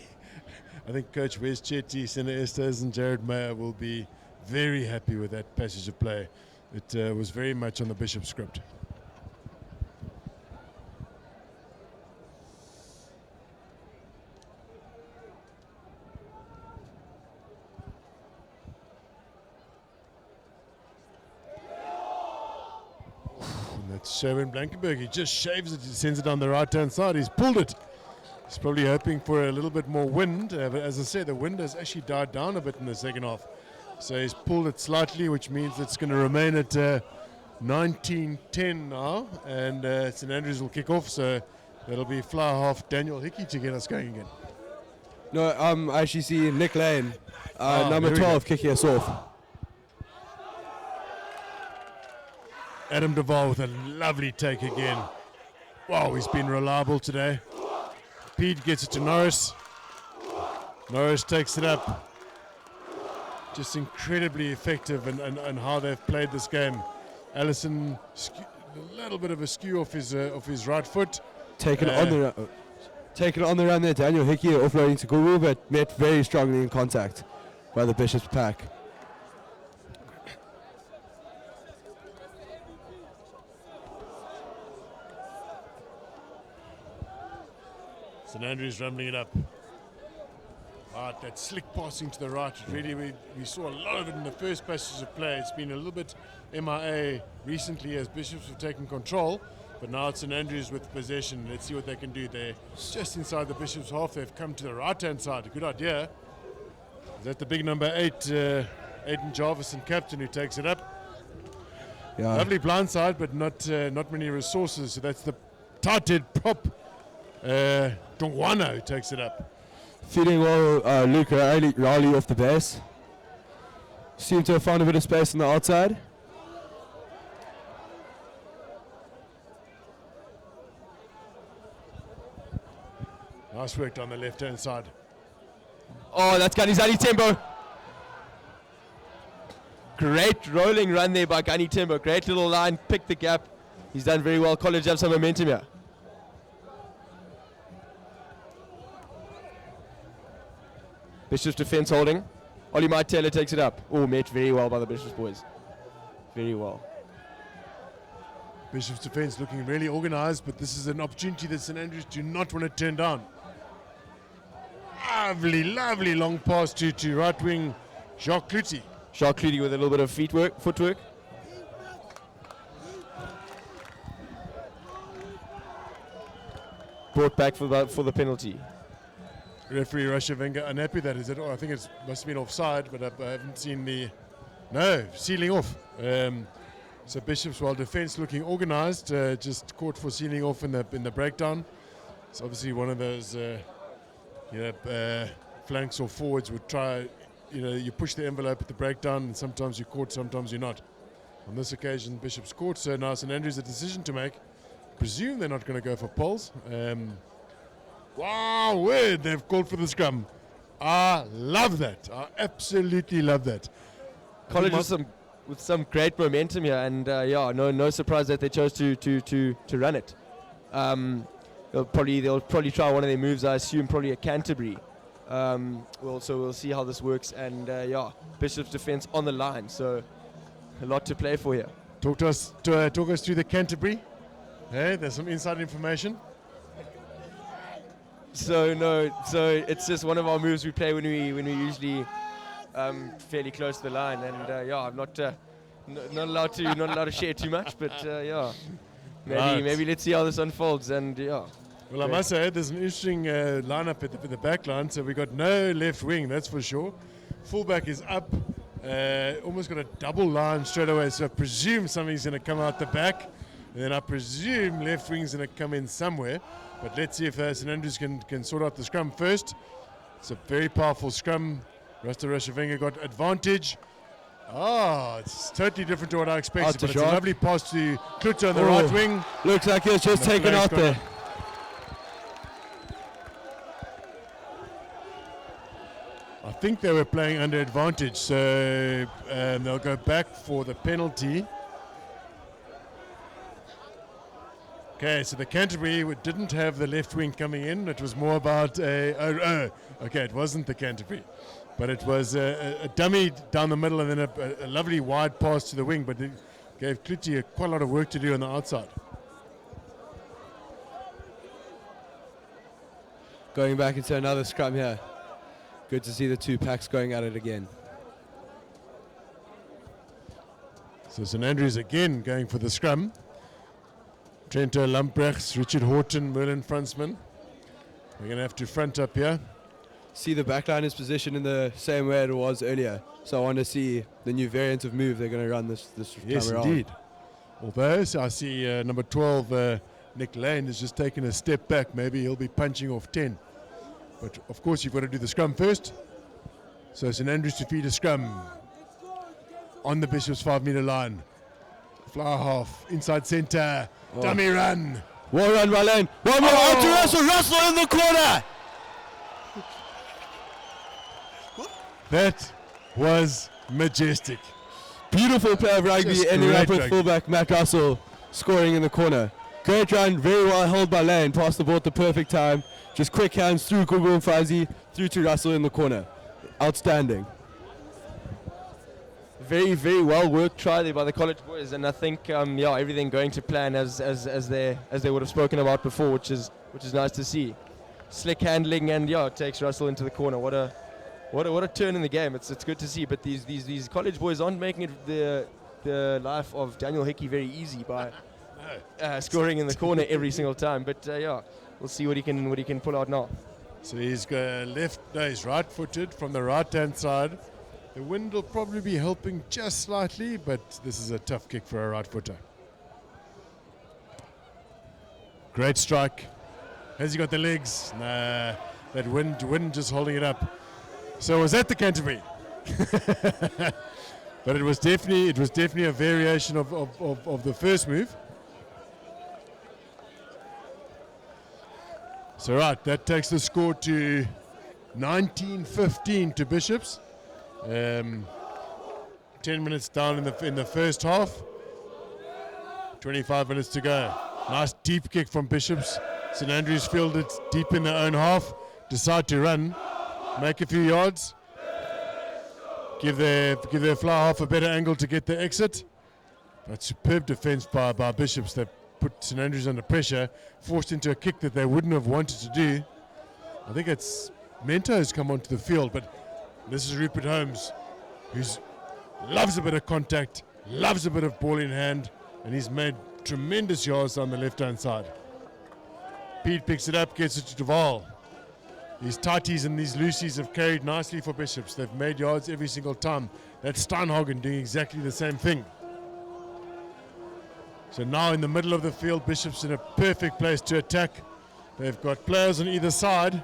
S1: I think Coach Wes Chetty, Senna Estes, and Jared Mayer will be very happy with that passage of play. It was very much on the Bishop script. Sherwin Blankenberg, he just shaves it, he sends it down the right hand side, he's pulled it. He's probably hoping for a little bit more wind, but as I said, the wind has actually died down a bit in the second half. So he's pulled it slightly, which means it's going to remain at 19-10 now, and St Andrews will kick off, so that'll be fly half Daniel Hickey to get us going again.
S2: No, I actually see Nick Lane, number 12, kicking us off.
S1: Adam Duval with a lovely take again. Wow, he's been reliable today. Pede gets it to Norris. Norris takes it up. Just incredibly effective and how they've played this game. Allison, a little bit of a skew off his right foot.
S2: Taking it on the run there, Daniel Hickey offloading to Guru, but met very strongly in contact by the Bishop's pack.
S1: St Andrews rumbling it up. Right, that slick passing to the right. Really, we saw a lot of it in the first passages of play. It's been a little bit MIA recently as Bishops have taken control, but now it's St Andrews with possession. Let's see what they can do there. Just inside the Bishops' half, they've come to the right-hand side. A good idea. Is that the big number 8, Aiden Jarvis, captain, who takes it up?
S2: Yeah.
S1: Lovely blind side, but not many resources. So that's the tight-head prop, Dongwana, who takes it up.
S2: Feeding well, Luke Raleigh off the base. Seem to have found a bit of space on the outside.
S1: Nice work down the left-hand side.
S3: Oh, that's Ganizani Tembo. Great rolling run there by Gani Tembo. Great little line, picked the gap. He's done very well. College have some momentum here. Bishop's defense holding. Ollie Mike Taylor takes it up. Oh, met very well by the Bishop's boys. Very well.
S1: Bishop's defense looking really organized, but this is an opportunity that St Andrews do not want to turn down. Lovely long pass to right wing Jacques Cloutier.
S3: Jacques Cloutier with a little bit of footwork. Brought back for the penalty.
S1: Referee Russia Wenger unhappy that is it. Oh, I think it must have been offside, but I haven't seen the sealing off. So Bishops, while defence looking organised, just caught for sealing off in the breakdown. It's obviously one of those flanks or forwards would try. You push the envelope at the breakdown, and sometimes you're caught, sometimes you're not. On this occasion, Bishops caught, so now St Andrews a decision to make. Presume they're not going to go for poles. Wow, weird, they've called for the scrum. I love that. I absolutely love that.
S3: College with some great momentum here, and no surprise that they chose to run it. They'll probably try one of their moves. I assume probably a Canterbury. We'll see how this works, and Bishop's defense on the line, so a lot to play for here.
S1: Talk us through the Canterbury. Hey, there's some inside information.
S3: So it's just one of our moves we play when we usually fairly close to the line, and I'm not allowed to share too much, but maybe let's see how this unfolds, and
S1: Well, I must say there's an interesting lineup at the back line. So we got no left wing, that's for sure. Fullback is up, almost got a double line straight away. So I presume something's going to come out the back, and then I presume left wing's going to come in somewhere. But let's see if St Andrews can sort out the scrum first. It's a very powerful scrum. Rasta Rashavenga got advantage. It's totally different to what I expected. But it's a lovely pass to Kluter on the right wing.
S2: Looks like it's just taken out there.
S1: I think they were playing under advantage, so they'll go back for the penalty. Okay, so the Canterbury didn't have the left wing coming in. It was more about okay, it wasn't the Canterbury, but it was a dummy down the middle and then a lovely wide pass to the wing, but it gave Cloutier quite a lot of work to do on the outside.
S2: Going back into another scrum here. Good to see the two packs going at it again.
S1: So St Andrews again going for the scrum. Trento Lamprechts, Richard Horton, Merlin Fransman. We're going to have to front up here.
S2: See the backline is positioned in the same way it was earlier. So I want to see the new variant of move they're going to run this
S1: yes,
S2: time around.
S1: Indeed. Although I see number 12, Nick Lane, has just taken a step back. Maybe he'll be punching off 10. But of course you've got to do the scrum first. So St Andrews to feed a scrum on the Bishop's 5-metre line. Fly half, inside centre, dummy run.
S2: Well run by Lane. One more out to Russell in the corner.
S1: That was majestic.
S2: Beautiful play of rugby,
S1: Just
S2: ending
S1: great
S2: up with
S1: rugby.
S2: fullback Matt Russell scoring in the corner. Great run, very well held by Lane, passed the ball at the perfect time. Just quick hands through Gugu and Fazi, through to Russell in the corner. Outstanding.
S3: Very, very well worked try there by the college boys, and I think everything going to plan as they would have spoken about before, which is nice to see. slick handling, and takes Russell into the corner. What a turn in the game. It's good to see. But these college boys aren't making it the life of Daniel Hickey very easy by scoring in the corner every single time. But we'll see what he can pull out now.
S1: So he's he's right-footed from the right-hand side. The wind will probably be helping just slightly, but this is a tough kick for a right-footer. Great strike. Has he got the legs? Nah, that wind just holding it up. So was that the Canterbury? But it was definitely a variation of the first move. So right, that takes the score to 19-15 to Bishops. 10 minutes down in the first half. 25 minutes to go. Nice deep kick from Bishops. St Andrews field it deep in their own half. Decide to run, make a few yards, give their fly half a better angle to get the exit. But superb defence by Bishops. They put St Andrews under pressure, forced into a kick that they wouldn't have wanted to do. I think it's Mento has come onto the field, but this is Rupert Holmes, who loves a bit of contact, loves a bit of ball in hand, and he's made tremendous yards on the left-hand side. Pete picks it up, gets it to Duval. These tighties and these loosies have carried nicely for Bishops. They've made yards every single time. That's Steinhagen doing exactly the same thing. So now in the middle of the field, Bishops in a perfect place to attack. They've got players on either side.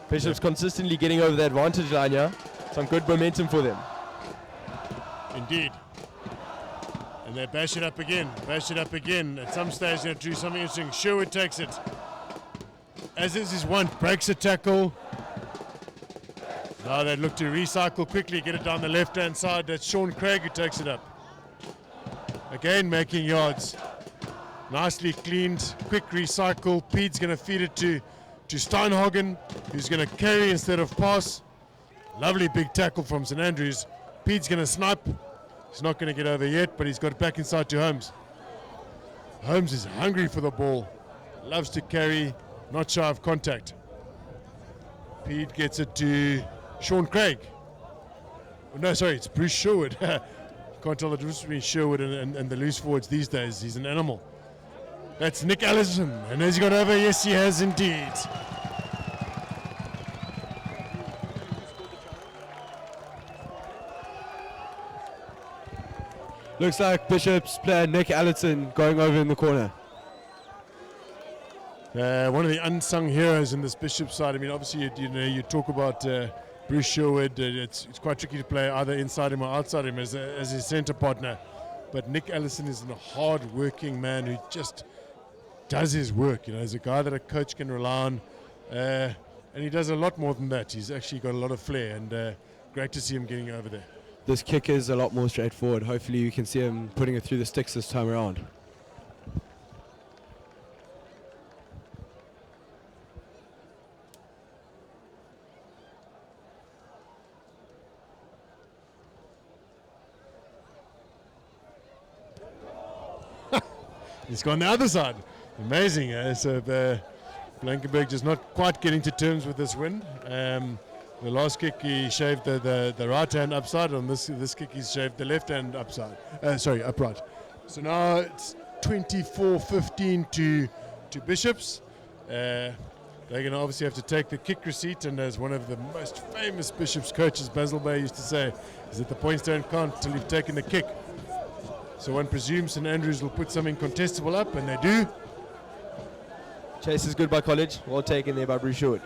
S3: Bishops consistently getting over the advantage line here. Some good momentum for them.
S1: Indeed. And they bash it up again. At some stage they're going to do something interesting. Sherwood takes it. As is his want, breaks a tackle. Now they look to recycle quickly, get it down the left-hand side. That's Sean Craig who takes it up. Again making yards. Nicely cleaned, quick recycle. Pete's going to feed it to Steinhagen, who's going to carry instead of pass. Lovely big tackle from St Andrews. Pete's going to snipe. He's not going to get over yet, but he's got it back inside to Holmes. Holmes is hungry for the ball. Loves to carry, not shy of contact. Pete gets it to Sean Craig. Oh, no, sorry, it's Bruce Sherwood. Can't tell the difference between Sherwood and the loose forwards these days. He's an animal. That's Nick Allison. And has he got over? Yes, he has indeed.
S2: Looks like Bishop's player Nick Allison going over in the corner.
S1: One of the unsung heroes in this Bishop side. I mean, obviously, you talk about Bruce Sherwood. It's quite tricky to play either inside him or outside him as his centre partner. But Nick Allison is a hard-working man who just does his work. He's a guy that a coach can rely on. And he does a lot more than that. He's actually got a lot of flair, and great to see him getting over there.
S2: This kick is a lot more straightforward. Hopefully you can see him putting it through the sticks this time around.
S1: He's gone the other side. Amazing. So Blankenberg just not quite getting to terms with this win. The last kick he shaved the right hand upside. On this kick he's shaved the left hand upside. Upright. So now it's 24-15 to Bishops. They're going to obviously have to take the kick receipt, and as one of the most famous Bishops coaches, Basil Bay, used to say, is that the points don't count till you've taken the kick. So one presumes St Andrews will put something contestable up, and they do.
S3: Chase is good by College. Well taken there by Bruce Sherwood.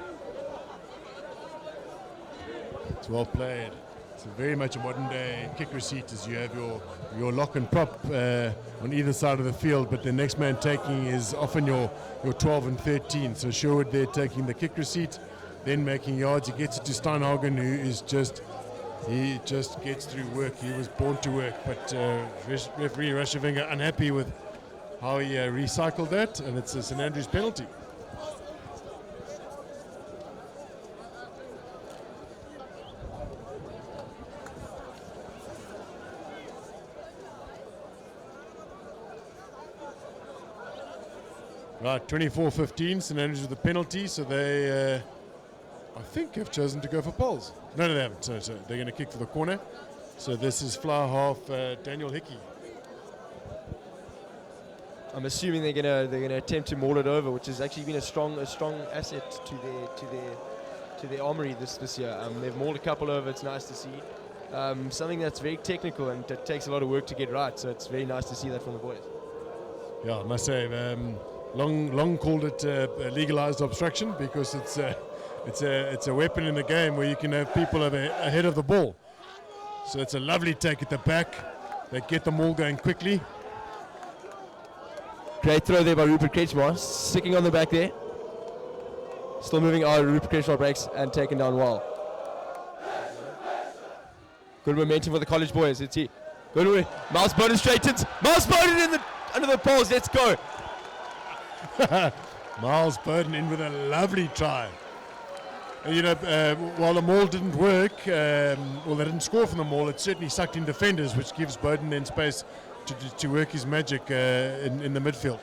S1: It's well played. It's very much a modern day kick receipt, as you have your lock and prop on either side of the field, but the next man taking is often your 12 and 13. So Sherwood there taking the kick receipt, then making yards. He gets it to Steinhagen, who is he just gets through work. He was born to work, but referee Rashavinga unhappy with how he recycled that, and it's a St Andrews penalty. Right, 24-15, St Andrews with a penalty, so they, I think, have chosen to go for poles. No, they haven't, so they're going to kick for the corner. So this is fly half Daniel Hickey.
S3: I'm assuming they're gonna attempt to maul it over, which has actually been a strong asset to their armory this year. They've mauled a couple over. It's nice to see. Something that's very technical and it takes a lot of work to get right. So it's very nice to see that from the boys.
S1: Yeah, I must say, long called it legalized obstruction because it's a weapon in the game where you can have people ahead of the ball. So it's a lovely take at the back. They get the maul going quickly.
S3: Great throw there by Rupert Kretschmar, sticking on the back there. Still moving out, Rupert Kretschmar breaks and taken down well. Good momentum for the college boys, let's see. Good way, Miles Bowden straightens. Miles Bowden under the poles, let's go.
S1: Miles Bowden in with a lovely try. While the maul didn't work, they didn't score from the maul, it certainly sucked in defenders, which gives Bowden then space to work his magic in the midfield.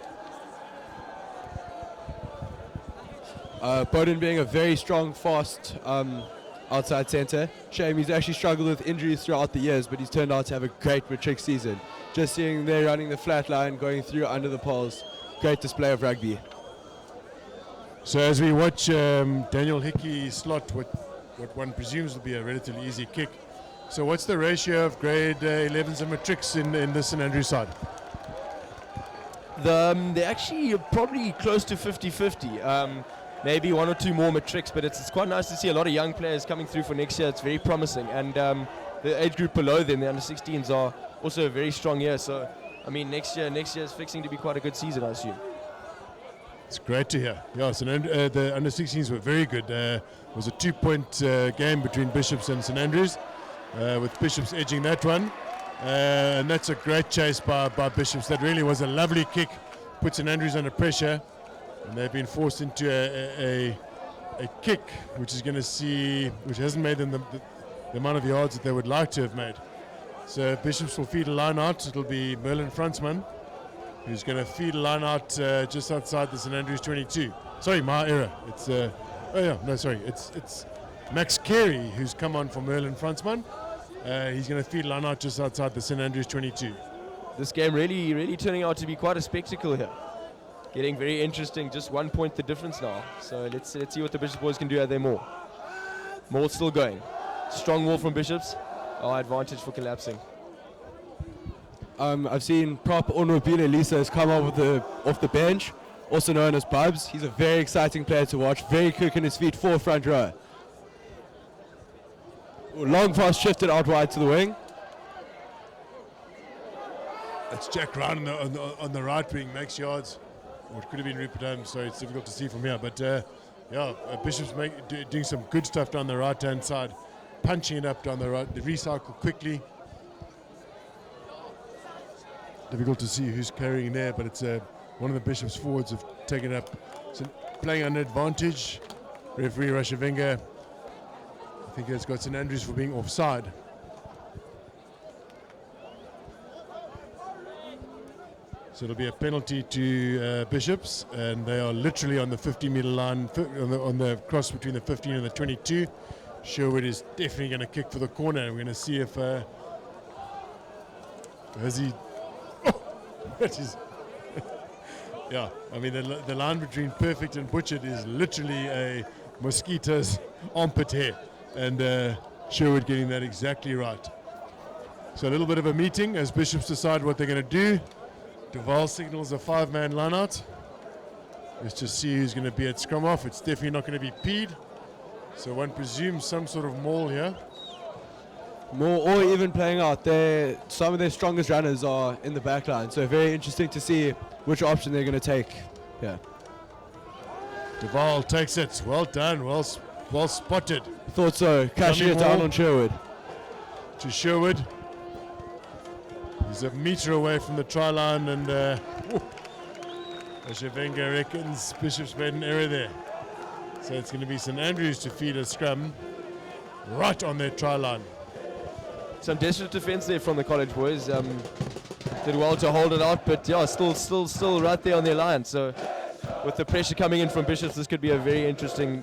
S2: Bowden being a very strong, fast outside centre. Shame he's actually struggled with injuries throughout the years, but he's turned out to have a great matric season. Just seeing there running the flat line, going through under the poles, great display of rugby.
S1: So as we watch Daniel Hickey slot what one presumes will be a relatively easy kick. So what's the ratio of grade 11s and matrics in the St Andrews side?
S3: They're actually probably close to 50-50. Maybe one or two more matrics, but it's quite nice to see a lot of young players coming through for next year. It's very promising. And the age group below them, the under-16s, are also a very strong year. So, I mean, next year is fixing to be quite a good season, I assume.
S1: It's great to hear. Yeah, so the under-16s were very good. It was a 2-point game between Bishops and St Andrews, with Bishops edging that one. And that's a great chase by Bishops. That really was a lovely kick, put St Andrews under pressure, and they've been forced into a kick, which hasn't made them the amount of yards that they would like to have made. So Bishops will feed a line out. It'll be Merlin Fransman, who's going to feed a line out just outside the St Andrews 22. Sorry, my error. It's Max Carey who's come on for Merlin Fransman. He's going to feed a line out just outside the St Andrews 22.
S3: This game really turning out to be quite a spectacle here. Getting very interesting. Just 1 point the difference now. So let's see what the Bishop boys can do at their maul. Maul still going. Strong maul from Bishops. Our advantage for collapsing.
S2: I've seen prop Onwabile Lisa has come off the bench, also known as Bubs. He's a very exciting player to watch, very quick in his feet, front row. Long pass shifted out wide to the wing.
S1: It's Jack Brown on the right wing, makes yards. Or it could have been Rupert Holmes, so it's difficult to see from here. But Bishops doing some good stuff down the right-hand side, punching it up down the right, the recycle quickly. Difficult to see who's carrying there, but it's one of the Bishops forwards have taken it up. So playing under advantage, referee Rashavenga, I think has got St Andrews for being offside. So it'll be a penalty to Bishops, and they are literally on the 50-meter line, on the cross between the 15 and the 22. Sherwood is definitely going to kick for the corner, and we're going to see if has he. That is, yeah, I mean, the line between perfect and butchered is literally a mosquito's armpit hair, and Sherwood getting that exactly right. So a little bit of a meeting as Bishops decide what they're going to do. Duval signals a 5-man line out. Let's just see who's going to be at scrum off. It's definitely not going to be Peed, so one presumes some sort of maul here.
S2: More or even playing out there. Some of their strongest runners are in the back line, so very interesting to see which option they're going to take. Yeah.
S1: Duval takes it. Well done. Well spotted.
S2: Thought so. Cashing it down on Sherwood.
S1: To Sherwood. He's a metre away from the try line, and Shavenga reckons Bishop's made an error there. So it's going to be St Andrews to feed a scrum right on their try line.
S3: Some desperate defence there from the college boys. Did well to hold it out, but yeah, still right there on their line. So with the pressure coming in from Bishops, this could be a very interesting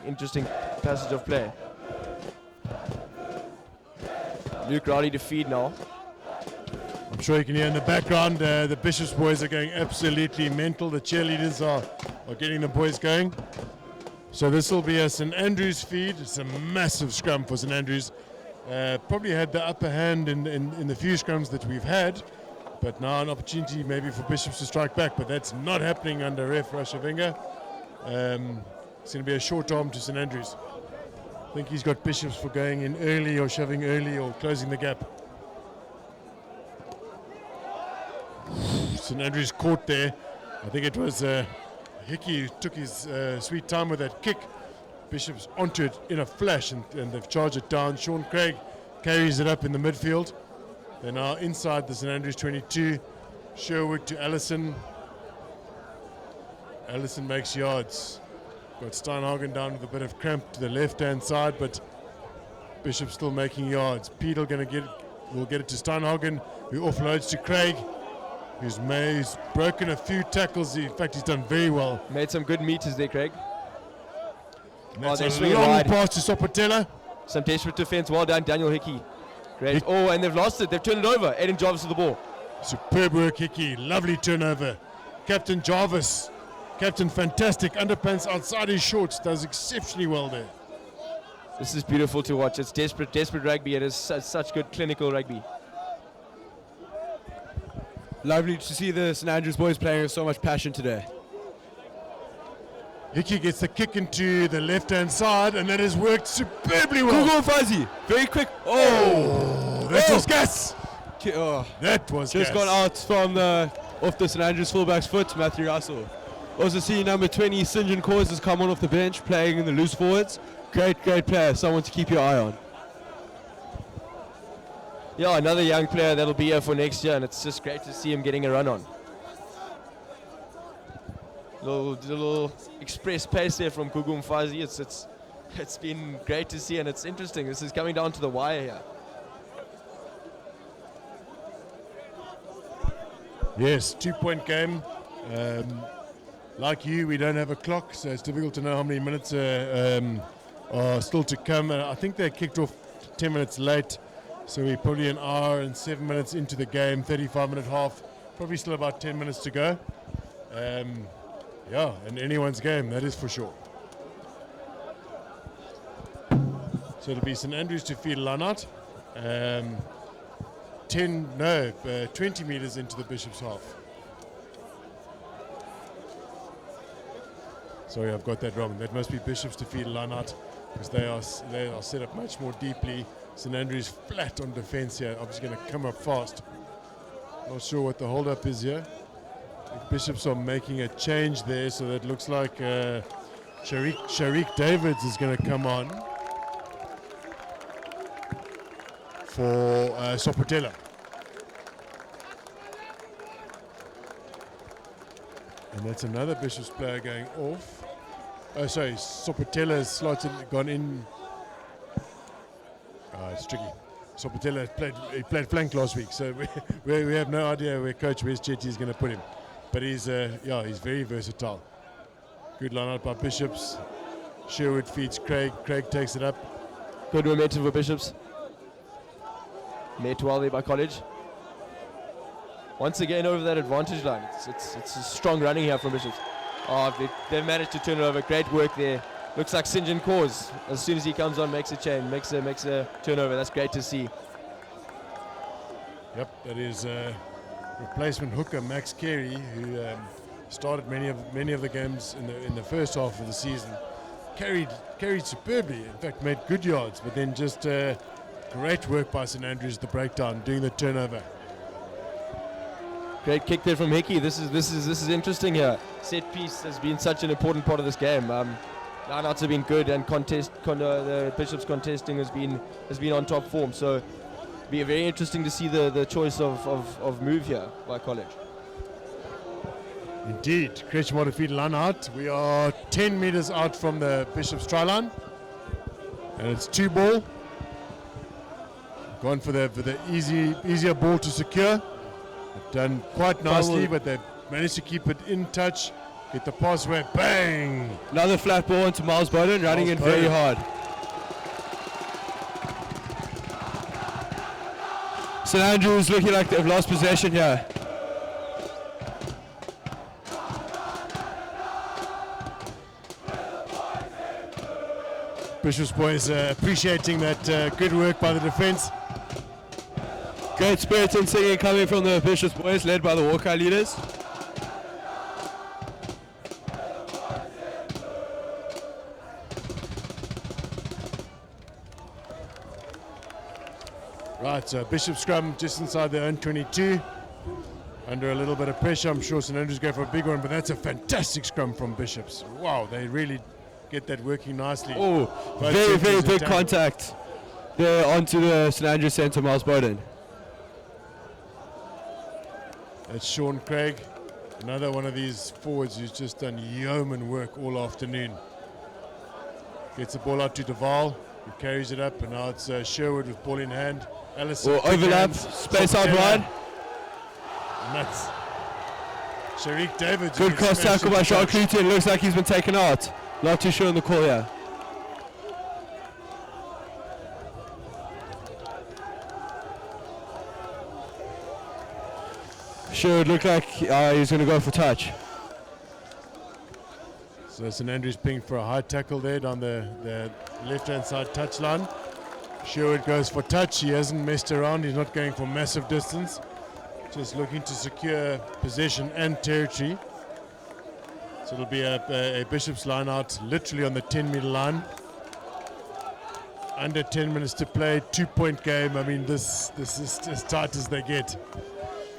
S3: passage of play. Luke Rowley to feed now.
S1: I'm sure you can hear in the background the Bishops boys are going absolutely mental. The cheerleaders are getting the boys going. So this will be a St Andrews feed. It's a massive scrum for St Andrews. Probably had the upper hand in the few scrums that we've had, but now an opportunity maybe for Bishops to strike back, but that's not happening under ref Rashavinga. It's going to be a short arm to St Andrews. I think he's got Bishops for going in early or shoving early or closing the gap. St Andrews caught there. I think it was Hickey who took his sweet time with that kick. Bishops onto it in a flash, and they've charged it down. Sean Craig carries it up in the midfield. They're now inside the St Andrews 22. Sherwood to Allison. Allison makes yards. Got Steinhagen down with a bit of cramp to the left-hand side, but Bishop's still making yards. Pedal will get it to Steinhagen, who offloads to Craig, who's broken a few tackles. In fact, he's done very well.
S3: Made some good meters there, Craig.
S1: And that's
S3: they
S1: a
S3: swing it
S1: long
S3: wide.
S1: pass to Sopotela.
S3: Some desperate defense. Well done, Daniel Hickey. Great. Oh, and they've lost it. They've turned it over. Aiden Jarvis to the ball.
S1: Superb work, Hickey. Lovely turnover. Captain Jarvis. Captain fantastic. Underpants outside his shorts. Does exceptionally well there.
S3: This is beautiful to watch. It's desperate rugby. It is such good clinical rugby.
S2: Lovely to see the St Andrews boys playing with so much passion today.
S1: Hickey gets the kick into the left-hand side, and that has worked superbly well.
S2: Google Fuzzy, very quick.
S1: That was gas.
S2: Oh,
S1: That was
S2: just
S1: gas.
S2: gone out from off the St Andrews fullback's foot, Matthew Russell. Also see number 20, St John Cause has come on off the bench, playing in the loose forwards. Great player, someone to keep your eye on.
S3: Yeah, another young player that'll be here for next year, and it's just great to see him getting a run on. Little express pace there from Gugu Mfazi. It's been great to see, and it's interesting. This is coming down to the wire here.
S1: Yes, 2-point game. Like you, we don't have a clock, so it's difficult to know how many minutes are still to come. I think they kicked off 10 minutes late, so we're probably an hour and 7 minutes into the game, 35-minute half. Probably still about 10 minutes to go. Yeah, in anyone's game, that is for sure. So it'll be St Andrews to field Lanat. 20 meters into the Bishop's half. Sorry, I've got that wrong. That must be Bishops to field Lanat, because they are set up much more deeply. St Andrews flat on defence here, obviously going to come up fast. Not sure what the hold-up is here. Bishops are making a change there, so that looks like Sharik Davids is going to come on for Sopotela. And that's another Bishops player going off. Oh, sorry, Sopotela's gone in. It's tricky. Sopotela played flank last week, so we have no idea where Coach Wes Chetty is going to put him. But he's very versatile. Good line out by Bishops. Sherwood feeds Craig. Craig takes it up.
S3: Good momentum for Bishops. Met well there by College. Once again over that advantage line. It's a strong running here from Bishops. Oh, they've managed to turn it over. Great work there. Looks like St John Cause. As soon as he comes on, makes a change, makes a turnover. That's great to see.
S1: Yep, that is replacement hooker Max Carey, who started many of the games in the first half of the season. Carried superbly. In fact, made good yards, but then just great work by St Andrews at the breakdown, doing the turnover.
S3: Great kick there from Hickey. This is interesting here. Set piece has been such an important part of this game. Lineouts have been good, and the Bishops contesting has been on top form. So it'll be very interesting to see the choice of move here by College.
S1: Indeed, Kretschmer defeat Lanart. We are 10 meters out from the Bishops try line, and it's 2-ball. Gone for the easier ball to secure. They've done quite nicely, but they've managed to keep it in touch. Get the pass away. Bang!
S2: Another flat ball into Miles Bowden, running in very hard. St Andrews looking like they've lost possession here.
S1: Bishop's boys appreciating that good work by the defence.
S2: Great spirit and singing coming from the Bishop's boys, led by the Walker leaders.
S1: Right, so Bishop scrum just inside their own 22. Under a little bit of pressure, I'm sure St Andrews go for a big one, but that's a fantastic scrum from Bishops. Wow, they really get that working nicely.
S2: Oh,
S1: Both
S2: very,
S1: centres
S2: very big
S1: attack.
S2: contact there onto the St Andrews centre, Miles Bowden.
S1: That's Sean Craig, another one of these forwards who's just done yeoman work all afternoon. Gets the ball out to Duval, who carries it up, and now it's Sherwood with ball in hand. Allison, quick
S2: Overlap,
S1: hands,
S2: space out
S1: Taylor,
S2: wide.
S1: and that's Sharik Davids.
S2: Good cross tackle by Sean Cluton. Looks like he's been taken out. Not too sure on the call here. Sure, it looked like he's going to go for touch.
S1: So St Andrews pinged for a high tackle there down the left-hand side touchline. Sherwood goes for touch. He hasn't messed around. He's not going for massive distance. Just looking to secure possession and territory. So it'll be a Bishop's line out literally on the 10-metre line. Under 10 minutes to play, 2-point game. I mean, this is as tight as they get.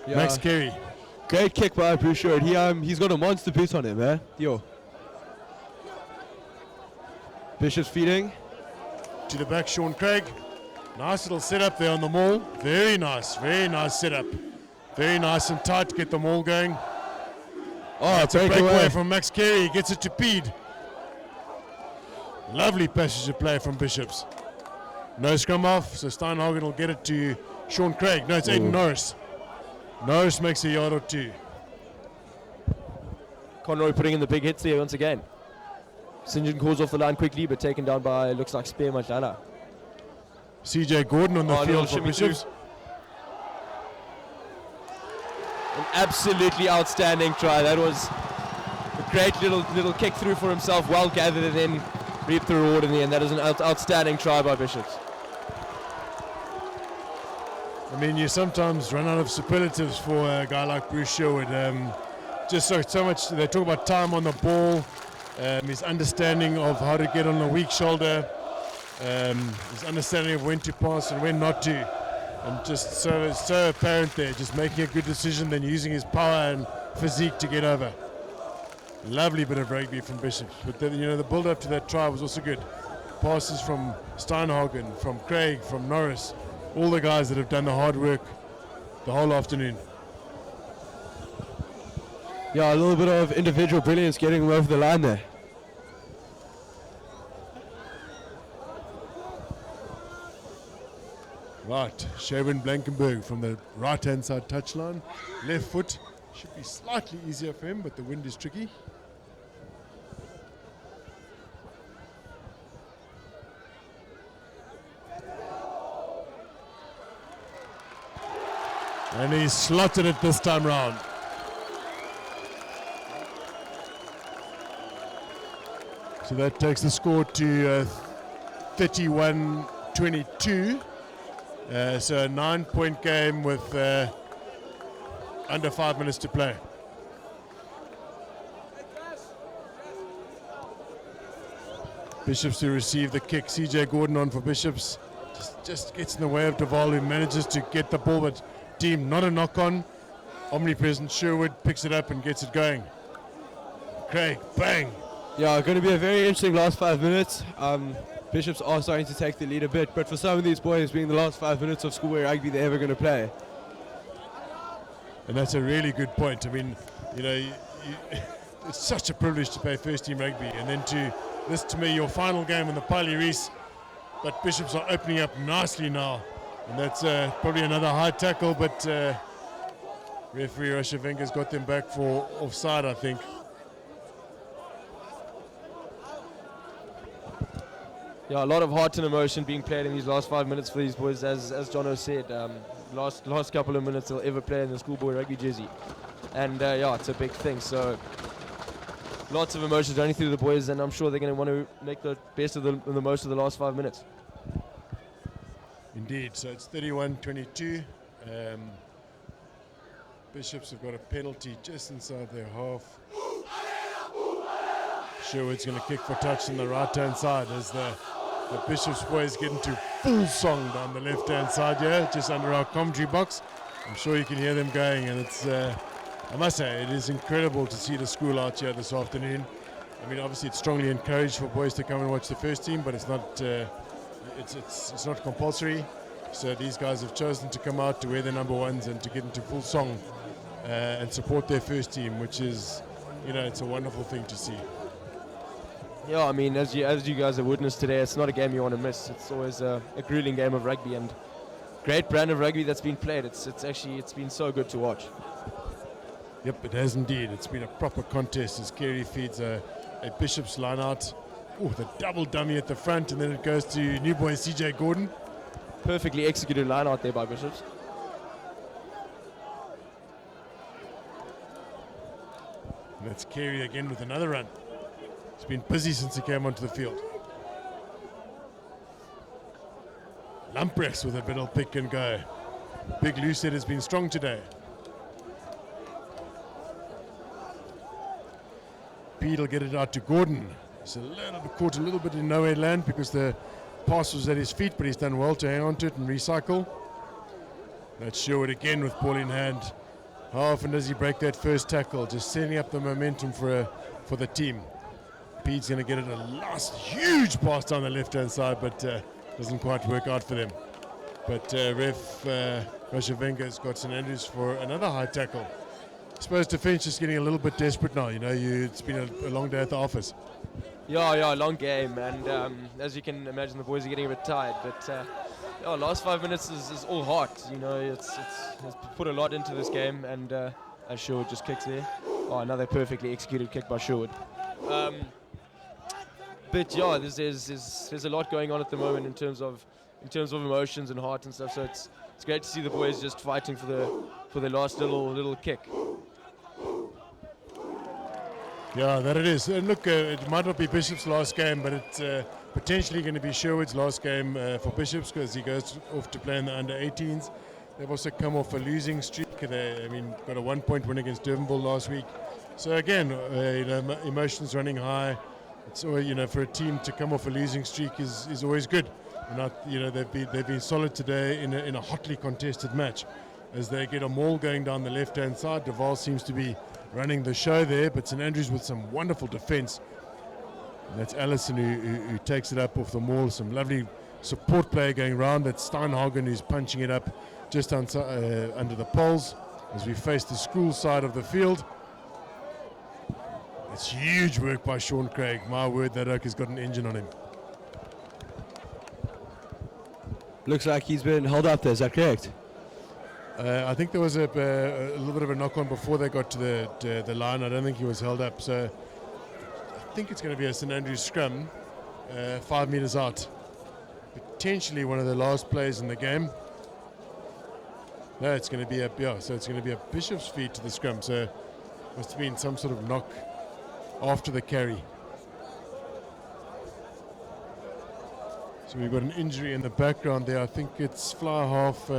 S2: Yeah.
S1: Max Carey.
S2: Great kick by Bruce Sherwood. He's got a monster boot on him, eh? Yo. Bishop's feeding.
S1: To the back, Sean Craig. Nice little setup there on the maul. Very nice setup. Very nice and tight to get the maul going.
S2: Oh,
S1: It's a breakaway from Max Carey. He gets it to Pede. Lovely passage of play from Bishops. No scrum off, so Steinhagen will get it to Sean Craig. No, it's Aiden Norris. Norris makes a yard or two.
S3: Conroy putting in the big hits there once again. St. John calls off the line quickly, but taken down by, looks like Spear Majala.
S1: CJ Gordon on the
S3: Oh,
S1: field for
S3: shimmy
S1: Bishops.
S3: An absolutely outstanding try. That was a great little kick through for himself, well gathered, and then reaped the reward in the end. That is an outstanding try by Bishops.
S1: I mean, you sometimes run out of superlatives for a guy like Bruce Sherwood. Just so much, they talk about time on the ball, his understanding of how to get on a weak shoulder, his understanding of when to pass and when not to. And just so apparent there, just making a good decision, then using his power and physique to get over. Lovely bit of rugby from Bishops, but the build up to that try was also good. Passes from Steinhagen, from Craig, from Norris, all the guys that have done the hard work the whole afternoon.
S2: Yeah, a little bit of individual brilliance getting him over the line there.
S1: Right, Shaven Blankenberg from the right-hand side touchline. Left foot should be slightly easier for him, but the wind is tricky. And he slotted it this time round. So that takes the score to 31-22. So a 9-point game with under 5 minutes to play. Bishops to receive the kick. CJ Gordon on for Bishops. Just gets in the way of Duval, who manages to get the ball, but team not a knock on. Omnipresent Sherwood picks it up and gets it going. Craig, bang.
S2: Yeah, going to be a very interesting last 5 minutes. Bishops are starting to take the lead a bit, but for some of these boys, being the last 5 minutes of schoolboy rugby they're ever going to play.
S1: And that's a really good point. I mean, it's such a privilege to play first team rugby, and then to me, your final game in the Pali Reese. But Bishops are opening up nicely now, and that's probably another high tackle, but referee Rashavenga's got them back for offside, I think.
S3: Yeah, a lot of heart and emotion being played in these last 5 minutes for these boys. As Jono said, last couple of minutes they'll ever play in the schoolboy rugby jersey, and yeah, it's a big thing. So lots of emotions running through the boys, and I'm sure they're going to want to make the best of the most of the last 5 minutes.
S1: Indeed, so it's 31-22. Bishops have got a penalty just inside their half. Sherwood's going to kick for touch on the right-hand side as the Bishops boys get into full song down the left-hand side here, just under our commentary box. I'm sure you can hear them going, and it's, I must say, it is incredible to see the school out here this afternoon. I mean, obviously it's strongly encouraged for boys to come and watch the first team, but it's not it's not compulsory. So these guys have chosen to come out to wear their number ones and to get into full song and support their first team, which is, it's a wonderful thing to see.
S3: Yeah, I mean, as you guys have witnessed today, it's not a game you want to miss. It's always a grueling game of rugby, and great brand of rugby that's been played. It's been so good to watch.
S1: Yep, it has indeed. It's been a proper contest as Kerry feeds a Bishop's line out. Oh, the double dummy at the front, and then it goes to new boy CJ Gordon.
S3: Perfectly executed line out there by Bishops.
S1: And that's Kerry again with another run. He's been busy since he came onto the field. Lamprechts with a bit of pick and go. Big Lucette has been strong today. Pete will get it out to Gordon. He's caught a little bit in nowhere land because the pass was at his feet, but he's done well to hang on to it and recycle. That's Sherwood again with ball in hand. How often does he break that first tackle? Just setting up the momentum for the team. Pete's going to get it a last huge pass down the left-hand side, but doesn't quite work out for them. But ref Rashavenga's got St Andrews for another high tackle. I suppose defence is getting a little bit desperate now. It's been a long day at the office.
S3: Yeah, long game, and as you can imagine, the boys are getting a bit tired. But last 5 minutes is all heart. It's put a lot into this game, and as Sherwood just kicks there. Oh, another perfectly executed kick by Sherwood. But yeah, there's a lot going on at the moment in terms of emotions and heart and stuff. So it's great to see the boys just fighting for the last little kick.
S1: Yeah, that it is. And look, it might not be Bishop's last game, but it's potentially going to be Sherwood's last game for Bishops because he goes off to play in the under-18s. They've also come off a losing streak. Got a 1-point win against Durbanville last week. So again, emotions running high. It's always, for a team to come off a losing streak is always good. And they've been solid today in a hotly contested match. As they get a maul going down the left-hand side, Duval seems to be running the show there, but St Andrews with some wonderful defence. And that's Allison who takes it up off the maul. Some lovely support player going round. That's Steinhagen who's punching it up just under the poles as we face the school side of the field. It's huge work by Sean Craig. My word, that oak has got an engine on him.
S2: Looks like he's been held up there, is that correct?
S1: I think there was a little bit of a knock on before they got to the line. I don't think he was held up. So I think it's going to be a St Andrews scrum, 5 metres out. Potentially one of the last plays in the game. No, it's going to be it's going to be a Bishop's feed to the scrum. So must have been some sort of knock after the carry. So we've got an injury in the background there. I think it's fly half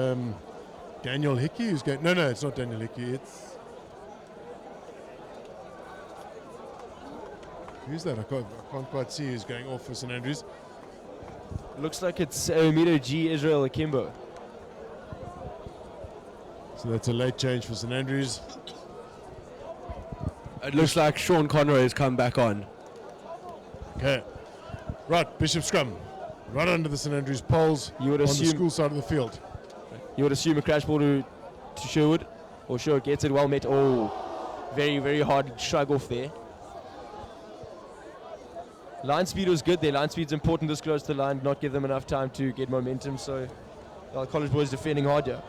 S1: Daniel Hickey who's going. No, it's not Daniel Hickey. Who's that? I can't quite see who's going off for St Andrews.
S3: Looks like it's Omido G. Israel Akimbo.
S1: So that's a late change for St Andrews.
S2: It looks like Sean Conroy has come back on.
S1: Okay. Right, Bishop scrum. Right under the St Andrews poles on the school side of the field.
S3: You would assume a crash ball to Sherwood. Or Sherwood gets it well met. Oh, very, very hard shrug off there. Line speed was good there. Line speed's important this close to the line. Not give them enough time to get momentum. So college boys defending hard here.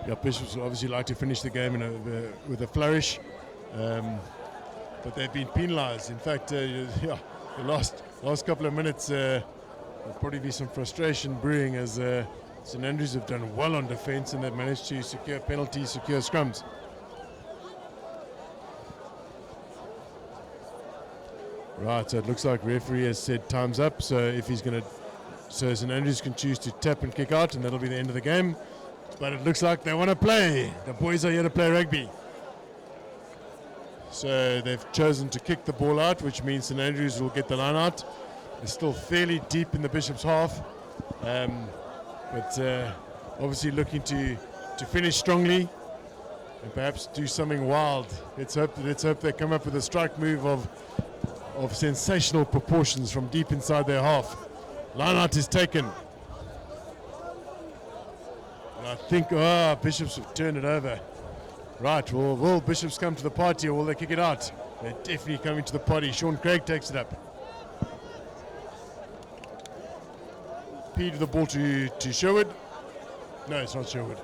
S1: Yeah, Bishops will obviously like to finish the game with a flourish. But they've been penalised. In fact, the last couple of minutes, there'll probably be some frustration brewing as St Andrews have done well on defence and they've managed to secure penalties, secure scrums. Right, so it looks like referee has said time's up. So if he's going to, so St Andrews can choose to tap and kick out, and that'll be the end of the game. But it looks like they want to play. The boys are here to play rugby. So they've chosen to kick the ball out, which means St Andrews will get the line out. They're still fairly deep in the Bishop's half, but obviously looking to finish strongly and perhaps do something wild. Let's hope they come up with a strike move of sensational proportions from deep inside their half. Line out is taken. And I think Bishops have turned it over. Right, well, will Bishops come to the party or will they kick it out? They're definitely coming to the party. Sean Craig takes it up. P to the ball to Sherwood. No, it's not Sherwood.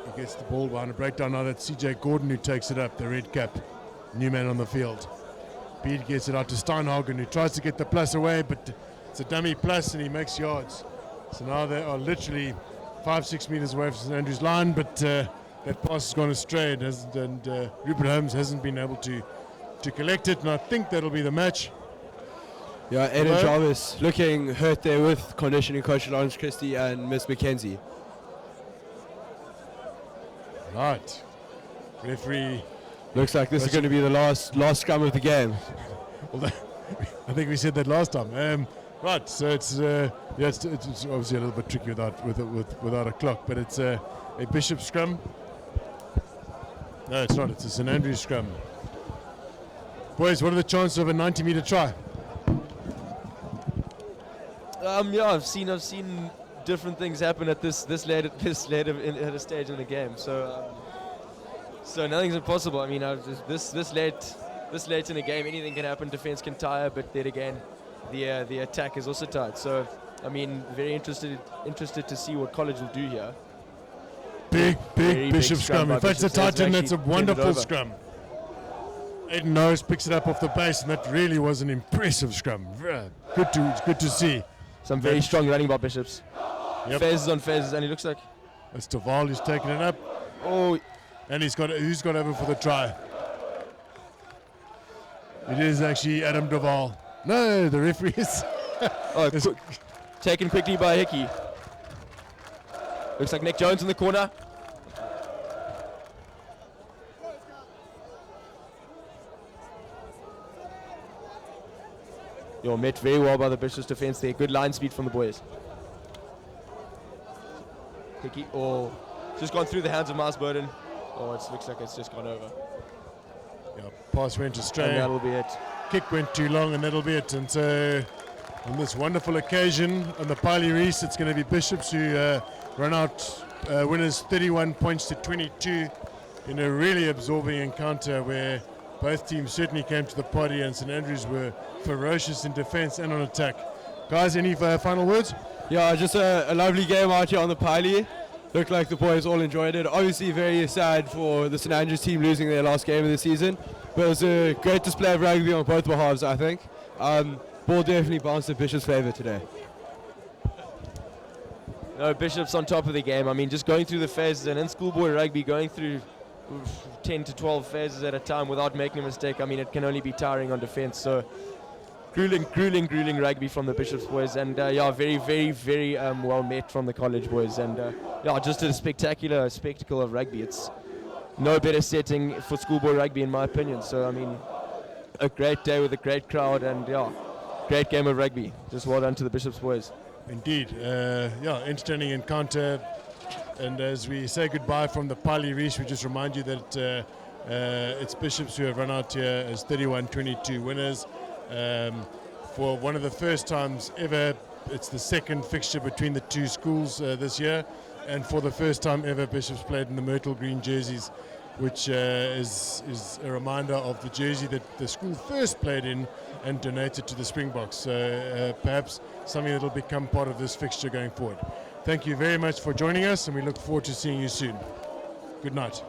S1: He gets the ball behind a breakdown. Now that's CJ Gordon who takes it up, the red cap. New man on the field. Bede gets it out to Steinhagen, who tries to get the plus away, but it's a dummy plus and he makes yards. So now they are literally 5-6 meters away from St Andrews' line, but that pass has gone astray and Rupert Holmes hasn't been able to collect it, and I think that'll be the match.
S2: Yeah, Aidan Jarvis looking hurt there with conditioning coach Lawrence Christie and Miss McKenzie.
S1: Right. Referee.
S2: Looks like this is going to be the last scrum of the game.
S1: Well, I think we said that last time. Right, so it's obviously a little bit tricky without a clock, but it's a Bishop scrum. No, it's not. It's a St Andrews scrum. Boys, what are the chances of a 90-meter try?
S3: Yeah, I've seen different things happen at this late at a stage in the game. So nothing's impossible. I mean, this late in the game, anything can happen. Defense can tire, but then again, the attack is also tight. So, I mean, very interested to see what college will do here.
S1: Big Bishop scrum. In fact, it's a Titan. That's a wonderful scrum. Aidan Norris picks it up off the base, and that really was an impressive scrum. Good to see.
S3: Some very strong running by Bishops.
S1: Yep.
S3: Phases on phases, and he looks like
S1: it's Duval who's taking it up.
S3: Oh,
S1: and who's got over for the try? It is actually Adam Duval. No, the referee is.
S3: Taken quickly by Hickey. Looks like Nick Jones in the corner. You're met very well by the Bishops defense there. Good line speed from the boys. Hickey, just gone through the hands of Miles Burden. It looks like it's just gone over.
S1: Yeah, pass went astray.
S3: And that'll be it.
S1: Kick went too long, and that'll be it. And so, on this wonderful occasion, on the Piley Reese, it's going to be Bishops who run out winners 31 points to 22 in a really absorbing encounter where both teams certainly came to the party, and St Andrews were ferocious in defence and on attack. Guys, any final words?
S2: Yeah, just a lovely game out here on the Piley. Looked like the boys all enjoyed it. Obviously very sad for the St Andrews team losing their last game of the season, but it was a great display of rugby on both halves, I think. Ball definitely bounced in Bishop's favour today.
S3: No, Bishops on top of the game. I mean, just going through the phases, and in schoolboy rugby, going through 10 to 12 phases at a time without making a mistake, I mean, it can only be tiring on defence. So grueling rugby from the Bishops boys, and very well met from the college boys, and just a spectacular spectacle of rugby. It's no better setting for schoolboy rugby in my opinion. So I mean, a great day with a great crowd, and great game of rugby. Just well done to the Bishops boys.
S1: Indeed, entertaining encounter. And as we say goodbye from the Piley Reach, we just remind you that it's Bishops who have run out here as 31-22 winners. For one of the first times ever, it's the second fixture between the two schools this year, and for the first time ever, Bishops played in the myrtle green jerseys, which is a reminder of the jersey that the school first played in and donated to the Springboks. So perhaps something that will become part of this fixture going forward. Thank you very much for joining us, and we look forward to seeing you soon. Good night.